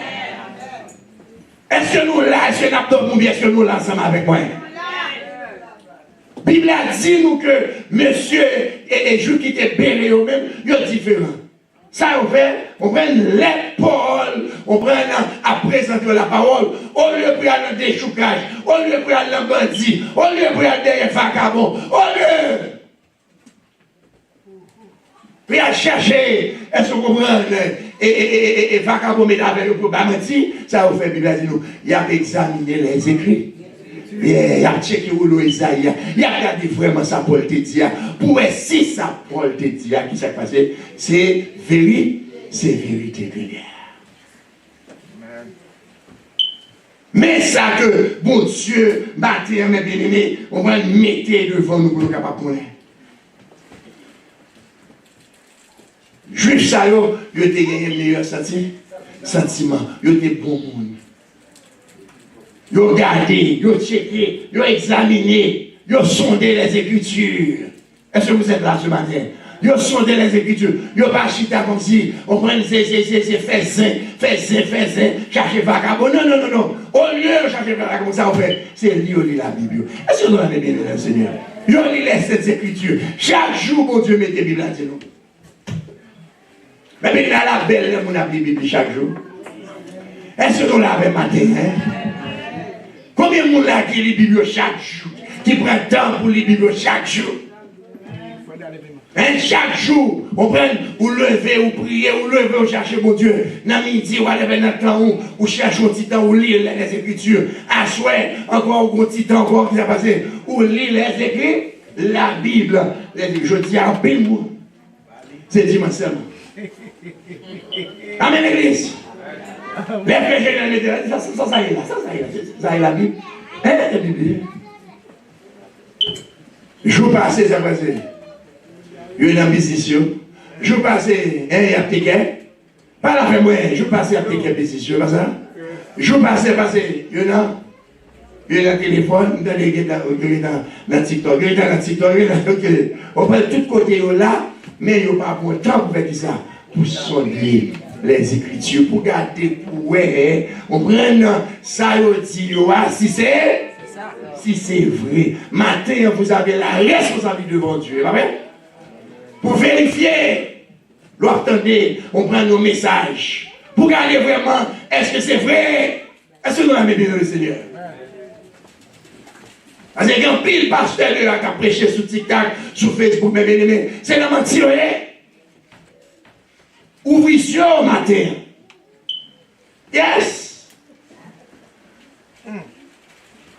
Est-ce que nous là, est-ce que nous sommes est-ce que nous là ensemble avec moi? La Bible a dit nous que monsieur et les Juifs qui étaient bénis eux-mêmes, ils sont différents. Ça, on prend l'épaule, on prend à présenter la parole, au lieu de prendre un déchoucage, au lieu de prendre un bandit, au lieu de prendre des vagabonds, au lieu. Puis à chercher, est-ce que vous comprenez, et vagabond, mais avec le problème, ça vous fait, Bible a dit nous, il a examiné les écrits. Il a checké où l'Oïsaïe, il a regardé vraiment sa Paul te dit. Pour si sa Paul te dit, qui s'est passé, c'est vérité première. Mais ça que, bon Dieu, matin, mes bien-aimés, on va le mettre devant nous pour nous capables de connaître. Juifs, ça, ils ont été gagné le meilleur sentiment, ils ont été bon monde. Ils ont regardé, ils ont checké, ils ont examiné, ils ont sondé les Écritures. Est-ce que vous êtes là ce matin? Ils ont sondé les Écritures. Ils n'ont pas chita comme si on prenait ces faisins, chercher vagabond. Non. Au lieu de chercher vagabond, ça on fait, c'est lire la Bible. Est-ce que vous avez bien le Seigneur? Ils ont lu les Écritures. Chaque jour, mon Dieu, mettez la Bible à nous. Mais maintenant, la belle, on a la Bible chaque jour. Est-ce que vous l'avez matin? Combien de monde là qui lit la Bible chaque jour? Qui prend le temps pour lire la Bible chaque jour? Chaque jour, on prend, ou lever, ou prier, ou lever, ou chercher mon Dieu. Dans midi, ou aller dans le temps, ou chercher un petit temps, ou lire les Écritures. À souhait, encore un petit temps, encore qui s'est passé, ou lire les Écritures, la Bible. Je dis à un monde. C'est dimanche seulement. Amen, l'église. Les frères généraux, ça y est là, ça y est la Bible. La Bible. Jour passé, ça passe. Il y a une ambition. Jour passé, il y a des tickets. Pas la fin, moi, jour passé, il y a des tickets, ambition, pas ça? Jour passé, il y en a. Il y a un téléphone, il y a dans TikTok, il y a dans TikTok, on prend tout côté là, mais il n'y a pas pour le temps pour faire ça. Pour sonner les Écritures, pour garder, pour ouais, on prend ça, si c'est vrai. Matin, vous avez la responsabilité devant Dieu, pas vrai? Pour vérifier, attendez, on prend nos messages, pour garder vraiment, est-ce que c'est vrai? Est-ce que nous avons bien le Seigneur? Parce qu'il y a un pile pasteur qui a prêché sur TikTok, sur Facebook, mais c'est la mentir. Ouvrez sur au matin. Yes!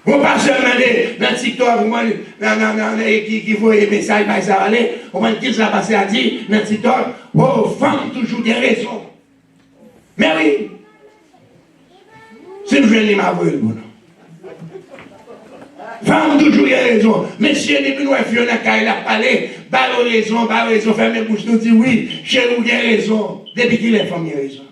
Vous pas seulement dans TikTok, qui voit les messages, ça va aller, on va dire ça passer à dire dans TikTok, oh, femme toujours des raisons. Mais oui, c'est le jeune ma voix, bon. Femme toujours a raison. Monsieur, depuis nous, Fiona, quand il a parlé, raison, fermez la bouche, nous dit oui, chez nous, il a raison. Depuis qu'il est femme, il a raison.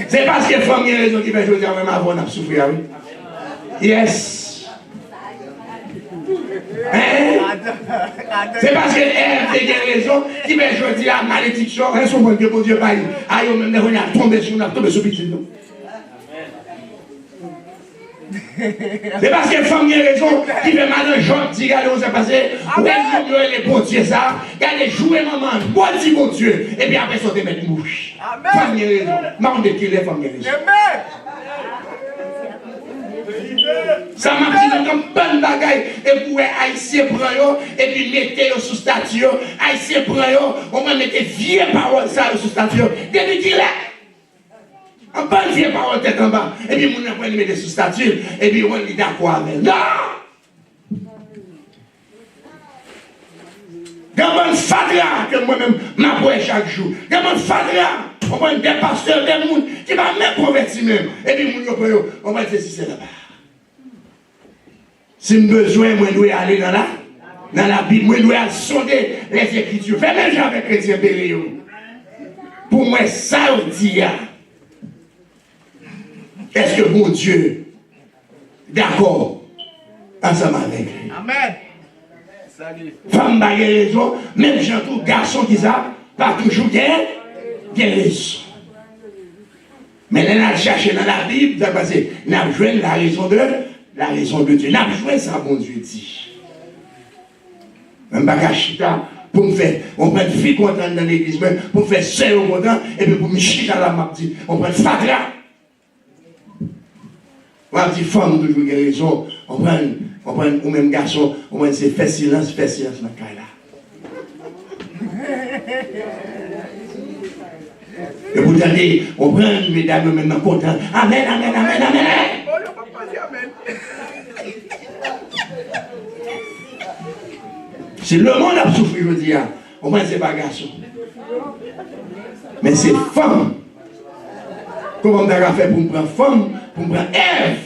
C'est parce que femme, il a raison qui fait choisir même avant, on a souffert, oui. Yes. Hein? C'est parce que Ève a raison qui va choisir la malédiction. Elles sont bonnes que mon Dieu paye. Aïe, on même on a tombé sur petit. C'est parce que femme a raison qui fait mal de gens qui regardent où c'est passé. Où est les bons dieux ça? Regardez jouer maman, bon dit bon Dieu. Et puis après ça, te mettre mouche. Femme a raison. Marre de qui les femmes a raison. Ça m'a dit comme bonne bagaille et pour Haïtien prend et puis mettez sous statue. Haïtien prend on va mettre vieille parole ça sous statue. Depuis qu'il est en bonne vieille parole tête en bas. Et puis mon après mettre sous statue et puis on dit d'accord avec. Non! Dans mon fadra que moi-même m'apprends chaque jour. Dans mon fadra, on va des pasteurs, des gens qui va même convertir même. Et puis on va dire si c'est là-bas. Si j'ai besoin, moi, je dois aller dans la Bible, moi, je dois sonder les Écritures. Fais même genre avec chrétien Péléo. Pour moi, ça, on dit, est-ce que mon Dieu, d'accord, ensemble avec lui? Amen. Femme n'a pas raison, même j'entends garçon qui ça, pas toujours bien raison. Mais là, on a cherché dans la Bible, on a joué la raison de Dieu. On a joué ça, mon Dieu dit. Un bagage pour me faire, on prend une fille contente dans l'église, pour me faire seul au content, et puis pour me chier à la map, on prend une fatra. On a dit femme, toujours raison, on prend ou même garçon, on prend c'est faire silence dans le cas là. Et vous attendez, on prend une médaille maintenant content. Amen, amen, amen, amen. Si le monde a souffert, je dis, au moins c'est pas garçon. Mais c'est femme. Comment on a fait pour me prendre femme, pour me prendre Ève,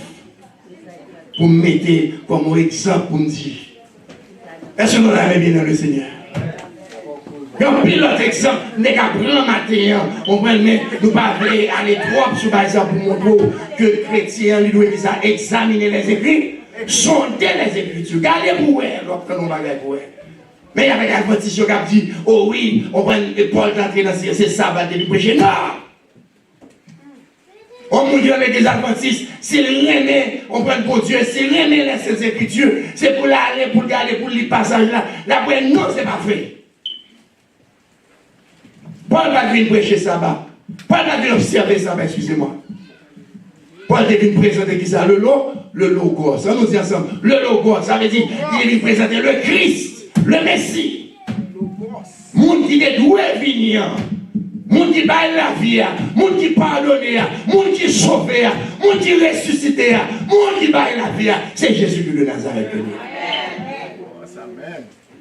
pour me mettre comme exemple pour me dire. Est-ce que nous l'avons bien dans le Seigneur? Quand pile l'autre exemple, nous avons matin, on va nous pas aller trop sur ça pour montrer que le chrétien lui doit examiner les écrits, sonder les Écritures, garder pour elle, lorsque nous bagarre pour elle. Mais il y avait un adventiste qui a dit, oh oui, on prend Paul d'entrer dans c'est sabbat de lui prêcher. Non! On nous dit avec des adventistes, s'il remet, on prend pour Dieu, s'il remet les Écritures, c'est pour l'aller, pour garder, pour le passage là. D'après non, c'est pas vrai. Paul va venir prêcher sabbat. Paul va venir observer sabbat, excusez-moi. Paul va venir présenter qui ça? Le logos. Ça nous dit ensemble. Le logos, ça veut dire qu'il vient présenter le Christ, le Messie. Monde qui est doué venir. Monde qui baille la vie, monde qui pardonne, monde qui sauve, monde qui ressuscite, monde qui baille la vie. C'est Jésus de Nazareth.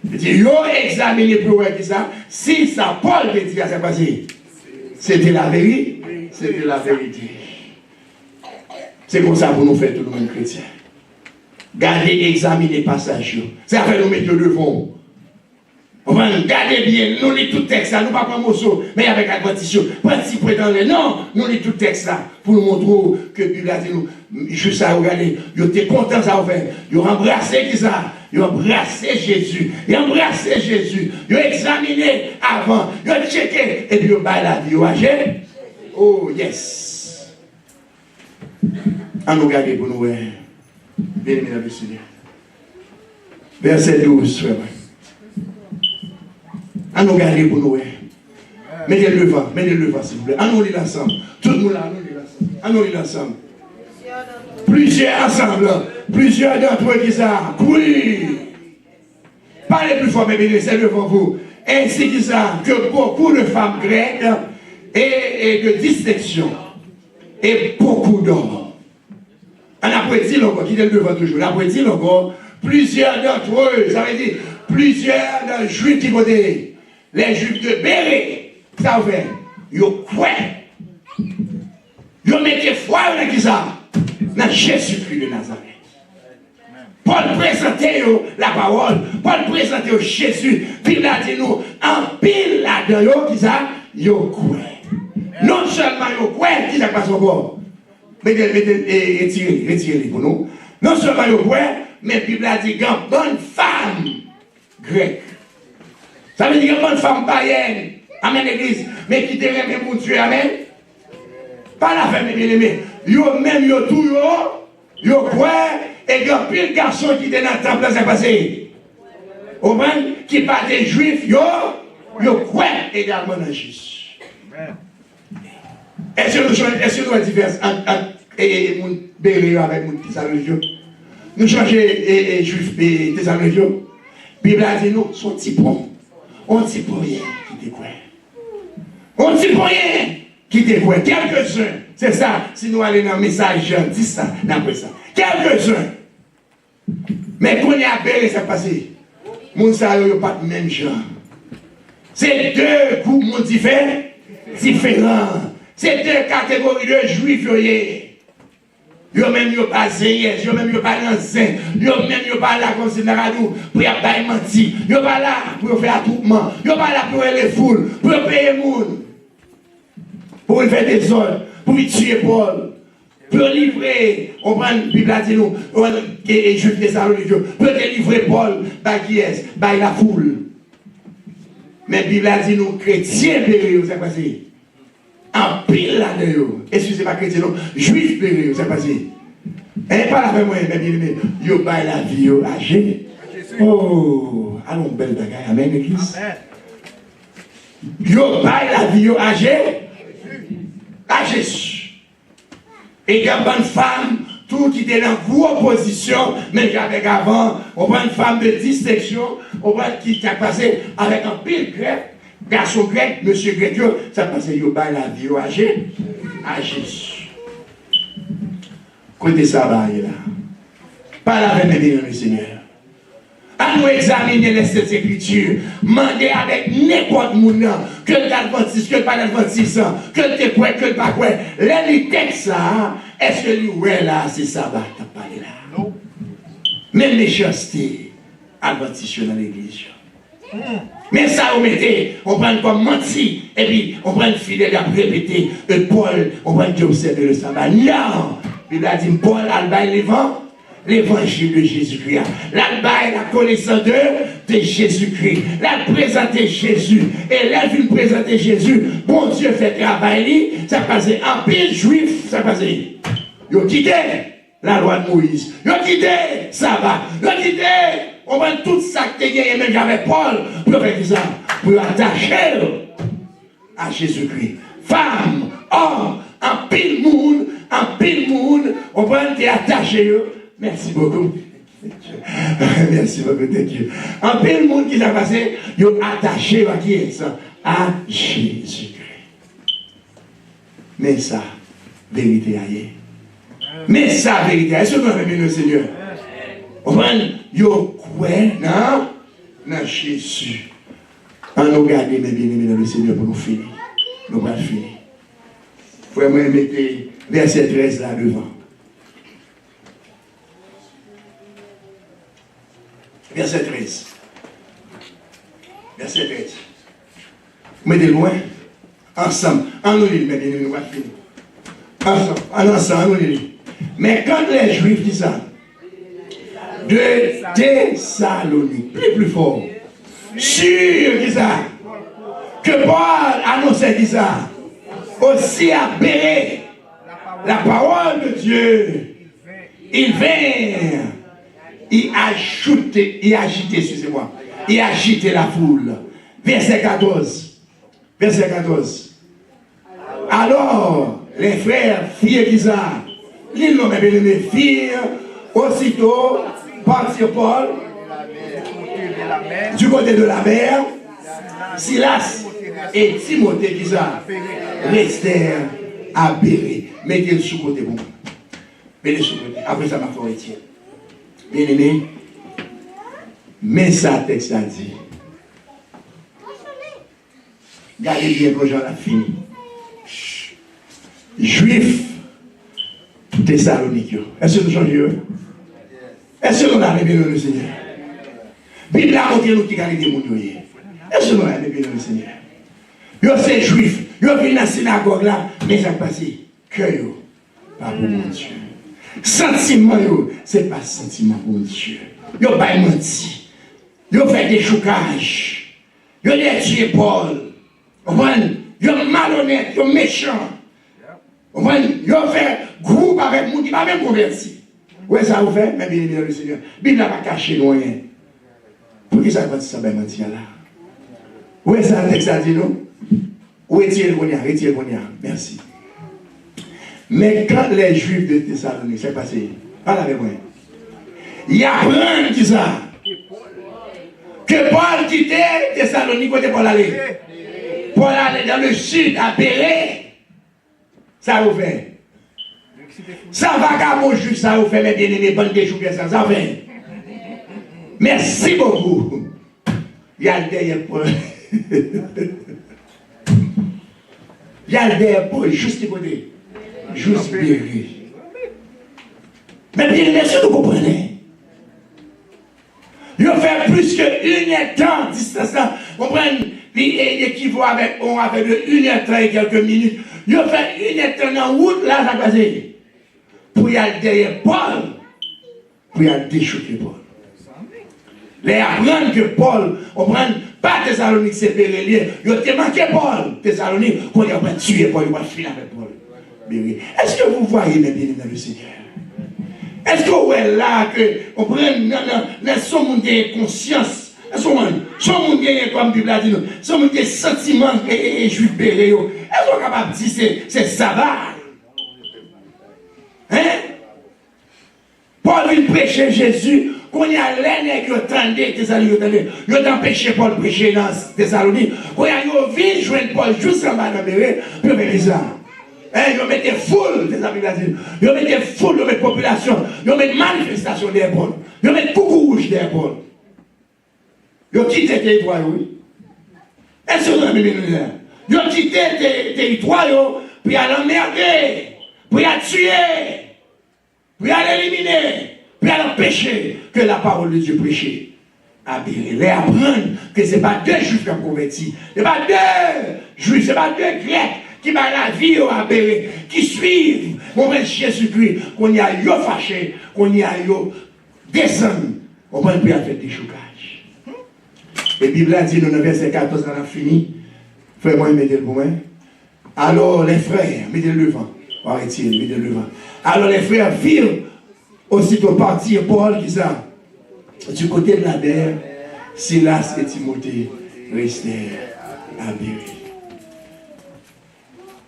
Il dit, yo examiné pour voir qui ça. Si ça, Paul te dit, c'est passé. C'était la vérité. C'était la vérité. C'est comme ça pour nous faire tout le monde chrétien. Gardez, examinez les passages. C'est après nous mettre devant. On va regarder bien, nous lisons tout le texte là, nous ne pas prendre morceau, mais avec adventisme, petit prétendant, non, nous lisons tout le texte là, pour nous montrer que la Bible a dit nous, juste à regarder, ils étaient contents ça faire, ils ont embrassé qui ça, ils ont embrassé Jésus, ils ont embrassé Jésus, ils ont examiné avant, ils ont checké, et puis ils ont baillé la vie, âgé. Oh yes. À nous regarder pour nous, bien aimé dans le Seigneur. Verset 12, frère. À nous garder pour nous. Mettez-le devant, s'il vous plaît. À nous lire ensemble. Tout le monde là, à nous lire ensemble. Plusieurs ensemble. Plusieurs d'entre eux qui ça. Oui. Parlez plus fort, mes bénis, c'est devant vous. Ainsi que ça, que beaucoup de femmes grecques et de distinction. Et beaucoup d'hommes. On a prédit encore, qui est devant toujours. On a prédit encore. Plusieurs d'entre eux, ça veut dire plusieurs juifs qui côté. Les juifs de Béré, ça fait, ils croient. Ils mettent foi dans qui ça? Dans Jésus-Christ de Nazareth. Paul présentait la parole, Paul présentait Jésus, puis il a dit nous, en pile là-dedans, qui ça? Ils croient. Non seulement ils croient, qui ça passe encore? Retirez-les pour nous. Non seulement ils croient, mais la Bible a dit qu'une bonne femme grecque. Ça veut dire que bonne femme païenne, amen l'église, mais qui te remet pour Dieu, amen. Pas la femme bien aimée. Yo même yo tout yo quoi, et il y a pile de garçons qui étaient dans le temple, c'est passé. Au même qui pas des juifs, yo quoi également dans Jésus. Est-ce que nous avons différence entre mon Béréo avec mon Thessaloniciens? Nous changeons les juifs et Thessaloniciens. La Bible a dit nous, son petit pont. On ne dit pas rien qui te croit. On ne dit pas rien qui te croit. Quelques-uns, c'est ça. Si nous allons dans le message, dis ça, d'après ça. Quelques-uns. Mais quand il y a Béré, c'est passé. Mon salaire n'est pas le même genre. C'est deux groupes différents. C'est deux catégories de juifs. Yo même yo pas zéyes, yo même yo pas lancin, yo même yo pas là comme si n'a pour y a menti, yo pas là pour faire attroupement, yo pas là pour les foules, pour payer monde, pour faire des ordres, pour tuer Paul, pour livrer, on prend la Bible a dit nous, et Juifs Thessaloniciens, pour délivrer Paul, par qui est, par la foule. Mais la Bible a dit nous, chrétiens périlleux, c'est passé. En pile là-dedans, excusez-moi, chrétien, non, juif périlleux, c'est passé. Et pas la même moi, mais bien aimé, yo bail la vie, yo âgé. Oh, allons, belle bagaille, amen, l'église. Yo bail la vie, yo âgé. À Jésus. Et il y a une bonne femme, tout qui était dans une opposition, même qu'avec avant, on prend une femme de distinction, on prend qui a passé avec un pile grec. Garçon grec, monsieur grec, ça passe yo bail la vie âgé à Jésus. Côté ça bail là. Parle avec mes bien, Seigneur. À nous examiner les Écritures, demander avec n'importe monde, que l'adventiste, que pas l'adventiste, que le quoi, que le pas quoi. Les textes là, est-ce que lui ouais là, c'est ça va t'as parlé là? Non. Même méchanceté, adventiste dans l'église. Mais ça, on prend comme menti, et puis on prend une fidèle à répéter, Paul, on prend Dieu observer le sabbat. Non! Il a dit, Paul, l'évangile de Jésus-Christ. La connaissance de Jésus-Christ. La présenter Jésus. Et là, il vient présenter Jésus. Bon Dieu fait travail, ça passait en pile juif, ça passait. Ils ont quitté la loi de Moïse. Ils ont quitté sabbat. Ils ont quitté. On prend tout ça que tu as, même j'avais Paul, pour faire ça, pour attacher à Jésus-Christ. Femme, homme, en pile monde, on prend tes attachés. Merci beaucoup. Merci beaucoup, thank you. En pile monde qui s'est passé, ils ont attaché à qui est ça? À Jésus-Christ. Mais ça, vérité aïe. Mais ça, vérité. Est-ce que vous avez bien le Seigneur? On prend, yo quoi, non Jésus. On nous garde, mes bien-aimés, dans le Seigneur pour nous finir. nous allons finir. Frère, moi, mettez verset 13 là devant. Verset 13. Verset 13. Mettez loin. Ensemble. En nous les mettez, nous allons finir. Ensemble, en nous les. Mais quand les Juifs disent ça, de Thessalonique, plus fort, sûr qui ça, que Paul annonçait qui ça, aussi à Béret, la parole de Dieu, il vint y agiter, excusez-moi, y agiter la foule. Verset 14. Verset 14. Alors, les frères firent qui ça, ils l'ont bien firent, aussitôt, partir Paul, du côté de la mer, Silas et Timothée qui ça, restèrent à Béret. Mettez-le sous côté bon. Mettez-le sous côté. Après ça, ma foi Étienne. Bien aimé, mais ça, texte a dit. Regardez bien quand j'en ai fini. Juifs, Thessalonique. Est-ce que nous changeons? Est-ce que nous avons bien le Seigneur? Bible a montré nous qui gagnent des mondes. Est-ce que nous avons bien le Seigneur? Yo c'est juif, yo vient dans la synagogue là, mais ça passe. Cœur, pas pour mon Dieu. Sentiment, c'est pas sentiment pour mon Dieu. Yo pas menti. Yo fait des choucages. Yo les tué Paul. Yo malhonnête, yo méchant. Yo fait groupe avec moun qui pas même converti. Ouais, ça vous fait, mais bien le Seigneur. Bible n'a pas caché rien. Pour qui ça va dire ça, ben mentir là? Ouais, ça, le texte a dit non? Où est-il le bonheur? Merci. Mais quand les Juifs de Thessalonique, c'est passé, parle avec moi. Il y a plein qui ça. Que Paul quittait Thessalonique, côté Paul allait. Paul allait dans le sud, à Béret. Ça vous fait. Ça va qu'à mon juif, ça vous fait, mes bien-aimés, bonne déchouquer ça, ça fait. Merci beaucoup. Il y a le derrière Paul. Il y a le derrière Paul, juste du côté. Juste Béret. Mais bien, merci de comprendre. Il a fait plus que 1h30 distance là. Vous comprenez? Il équivaut avec 1h30 et quelques minutes. Il a fait 1h30 en route là, ça passe. Pour y aller derrière Paul. Pour y aller déchouquer Paul. Les apprendre que Paul, on prend pas Thessalonique, c'est Béret. Il a manqué Paul, Thessalonique, qu'on a tué Paul, il va finir avec Paul. Est-ce que vous voyez mes bien dans le Seigneur? Est-ce que vous êtes là, que on prend son monde de conscience, son monde de, comme la Bible a dit, son monde de sentiments et juif Béret, est-ce qu'on est capable de dire c'est ça va? Hein? Paul vient prêcher Jésus. Quand il y a l'aîné qui attendait Thessalonique, il a empêché Paul de prêcher dans Thessalonique. Quand il y a vu joindre Paul juste en bas de Béret, puis il met ça. Ils mettaient foule, des amis d'asile. Ils mettaient foule, ils mettaient population. Ils mettaient manifestation des Paul. Ils mettaient coucou rouge des Paul. Ils ont quitté le territoire, oui. Est-ce que vous avez mis là? Ils ont quitté le territoire, puis à l'emmerder, puis à tuer, puis à l'éliminer. Puis à empêcher que la parole de Dieu prêchée à Béret. Les apprendre que ce n'est pas deux juifs qui ont converti. Ce n'est pas deux juifs, ce n'est pas deux grecs qui mettent la vie à Béret, qui suivent mon Jésus-Christ, qu'on y a eu fâché, qu'on y a eu descendu. On va plus faire des choucages. Et la Bible a dit dans le verset 14, on a fini. Frère, moi, mettez le pour moi. Alors les frères, mettez le devant. Arrêtez, mettez le devant. Alors les frères firent aussitôt partir Paul, qui ça, du côté de la mer, Silas et Timothée restèrent à Béret.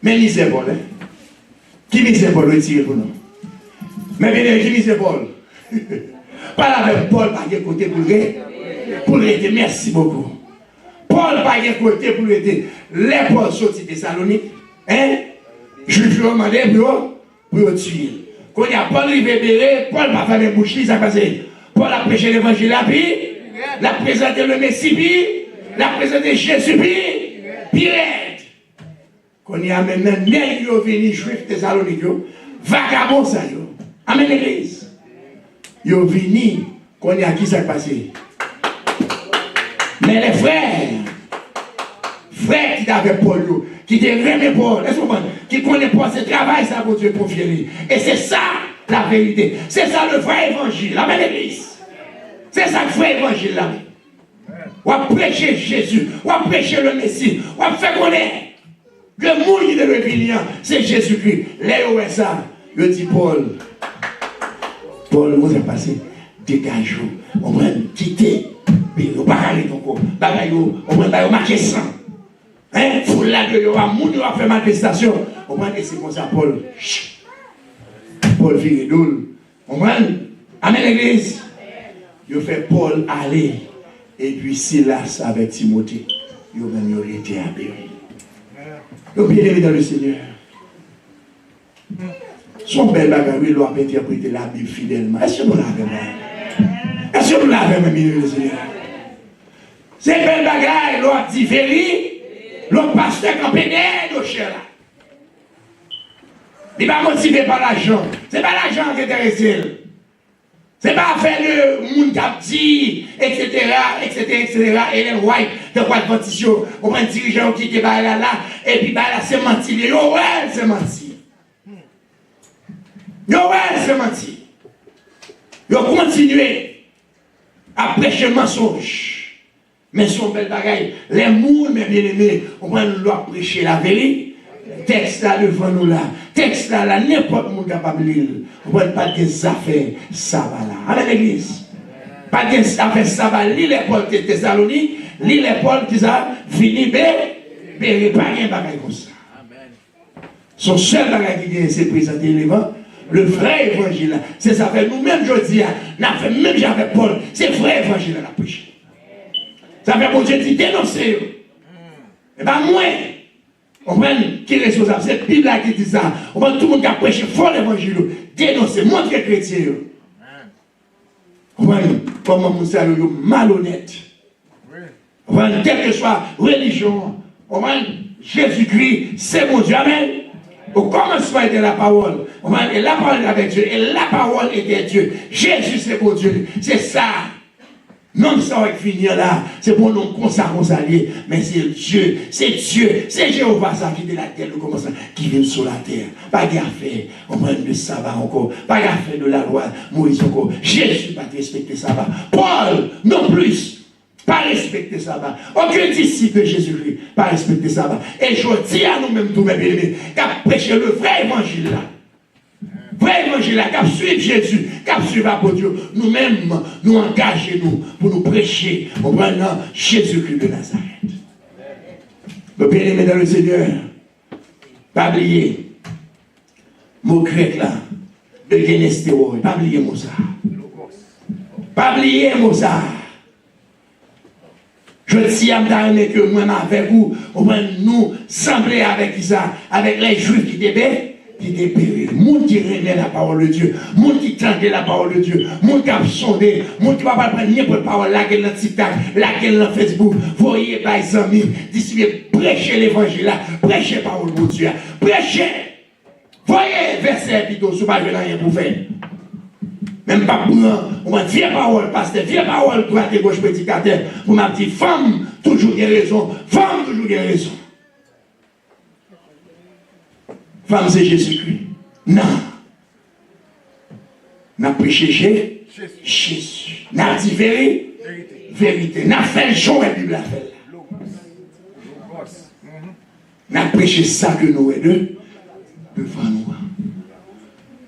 Mais misère Paul, hein? Qui misère Paul retire pour nous? Mais bien, qui misère Paul? Pas avec Paul, pas de côté pour l'aider. Merci beaucoup. Paul, pas de côté pour l'aider. Les Paul sortis de Thessalonique, hein? Je lui ai demandé pour tuer. Quand il y a Paul arrivé Béret, Paul n'a pas fait de bouche, ça passe. Paul a prêché l'évangile à puis, l'a présenté le Messie, puis, l'a présenté Jésus, puis, Pilate. Qu'on y amène nègres yo vini juifs Thessalonique yo, vagabond ça yo. Amen l'église. Yo vini qu'on y a qui ça passé. Mais les frères qui avaient Paul yo, qui te remet Paul, qui connaît Paul, c'est travail ça pour Dieu pour fier. Et c'est ça la vérité. C'est ça le vrai évangile. Amen l'église. C'est ça le vrai évangile là. On va prêcher Jésus, on va prêcher le Messie, on va faire connaître. Le monde de l'Évangile, c'est Jésus-Christ. Là, où est ça? Je dis Paul, vous avez passé, dégagez-vous. On va quitter. On va pas aller ton corps. On va marquer sang. Hein? Faut là que on va faire manifestation. On va laisser comme ça, Paul. Paul vire d'où. On va. Amen, l'église. Il fait Paul aller. Et puis Silas avec Timothée. Il a été à Béry. Donc, bien aimé dans le Seigneur. Son bel bagage, il doit interpréter la Bible fidèlement. Est-ce que nous l'avons même? Est-ce que nous l'avons même, bien aimé le Seigneur? C'est bel bagage, il doit dire vérité. Le pasteur qui a pédé de chez là. Il n'est pas motivé par l'argent. Ce n'est pas l'argent qui intéresse. Ce n'est pas faire le monde qui a dit, etc. Ellen White, de quoi de partition. On prend un dirigeant qui était là, et puis là, c'est menti. Yo, ouais, c'est menti. Yo, ouais, c'est menti. Yo, continuez à prêcher le mensonge. Mais son bel bagaille, les mots, mes bien-aimés, on va nous prêcher la vérité. Texte là devant nous là. Texte là, n'importe qui est capable de lire. On ne va pas des affaires sabbat là. Amen l'église. Pas des affaires sabbat. Lis les Paul de Thessalonique, lis les Paul qui a fini, mais pas rien bagaille comme ça. Son seul bagaille qui est, c'est présenter l'évangile. Le vrai évangile, c'est ça fait nous-mêmes, je dis, même j'avais Paul, c'est vrai évangile à la prêche. Ça fait pour Dieu dit dénoncer. Et bien moi, on prend qui est responsable, c'est la Bible qui dit ça. On prend tout le monde qui a prêché fort l'évangile, dénoncer, montrer chrétien. On prend comment Moussa est malhonnête. On prend quelle que soit religion, on prend Jésus-Christ, c'est mon Dieu, amen. Au commencement était la parole. Et la parole était avec Dieu. Et la parole était Dieu. Jésus, c'est pour Dieu. C'est ça. Non, ça va finir là. C'est pour nous consacrer. Mais c'est Dieu. C'est Dieu. C'est Jéhovah ça qui est de la terre. Le commencement qui vient sur la terre. Pas gaffe. On prend le sabbat encore. Pas gaffe de la loi. Moïse encore. Jésus pas respecter le sabbat. Paul, non plus. Pas respecter ça. Aucun disciple de Jésus-Christ, pas respecter ça. Et je dis à nous-mêmes, tous mes bien-aimés, qu'à prêcher le vrai évangile là. Vrai évangile là, qu'à suivre Jésus, qu'à suivre l'apôtre Dieu. Nous-mêmes, nous engager nous pour nous prêcher au prenant Jésus-Christ de Nazareth. Le bien-aimé dans le Seigneur, pas oublier, mot grec là, de Génestéo, pas oublier Mozart. Pas oublier Mozart. Je dis à vous que moi, avec vous, nous sembler avec ça, avec les Juifs qui étaient pérés. Monde qui remet la parole de Dieu, monde qui tendait la parole de Dieu, monde qui a sondé, monde qui va pas prendre n'importe parole, laquelle dans TikTok, laquelle dans Facebook, voyez, par les amis, distribuer, prêcher l'évangile, prêcher la parole de Dieu, prêcher. Voyez, verset plutôt, ce n'est pas rien pour faire. Même pas pour on m'a dit parole, pasteur, vieux parole, droite et gauche, prédicateur. Vous m'a dit, femme, toujours des raisons. Femme, toujours des raisons. Femme, c'est Jésus-Christ. Non. N'a prêché Jésus. N'a dit vérité. N'a fait le jour, la Bible a fait. N'a prêché ça que nous et deux devant nous.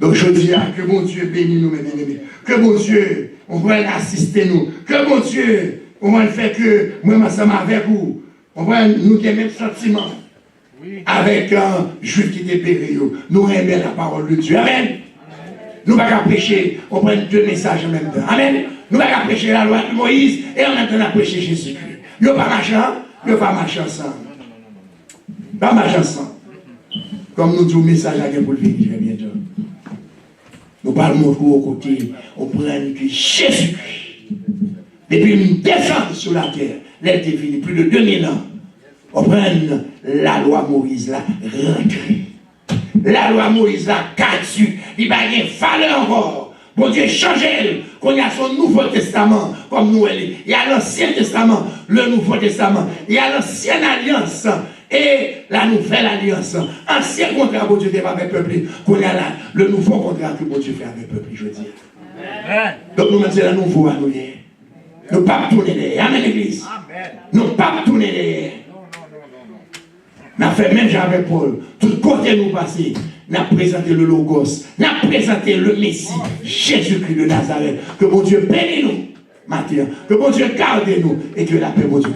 Donc je dis que mon Dieu bénisse nous, mes bien-aimés. Que mon Dieu, on va assister nous. Que mon Dieu, on va faire que moi, ensemble avec vous, on va nous avoir le même sentiment. Oui. Avec un juif qui était péri. Nous aimons la parole de Dieu. Amen. Nous ne pouvons pas prêcher, on prend deux messages en même temps. Amen. Nous ne pouvons pas prêcher la loi de Moïse et en même temps prêcher Jésus-Christ. Nous ne pouvons pas marcher ensemble. Pas marcher ensemble. Comme nous disons, message à pour le venir bientôt. Nous parlons au côté, on prend que Jésus-Christ, depuis une descente sur la terre, il était fini plus de 2000 ans. On prend la loi Moïse là, rentrée. La loi Moïse là, caduque. Il va y avoir valeur encore. Bon Dieu, changez qu'on y a son Nouveau Testament, comme nous, il y a l'Ancien Testament, le Nouveau Testament, il y a l'Ancienne Alliance et la Nouvelle Alliance. Ancien contrat, bon Dieu, avec le peuple, qu'on y a là, le nouveau contrat que bon Dieu fait avec le peuple, je dis. Donc nous mettons la nouveau à nous. Nous ne pas tourner derrière. Amen, l'église. Nous ne pas tourner derrière. Nous avons fait même j'avais Paul. Tout côté nous passer. Nous avons présenté le Logos. Nous avons présenté le Messie. Jésus-Christ de Nazareth. Que mon Dieu bénisse nous. Matin. Que mon Dieu garde nous. Et que la paix, mon Dieu,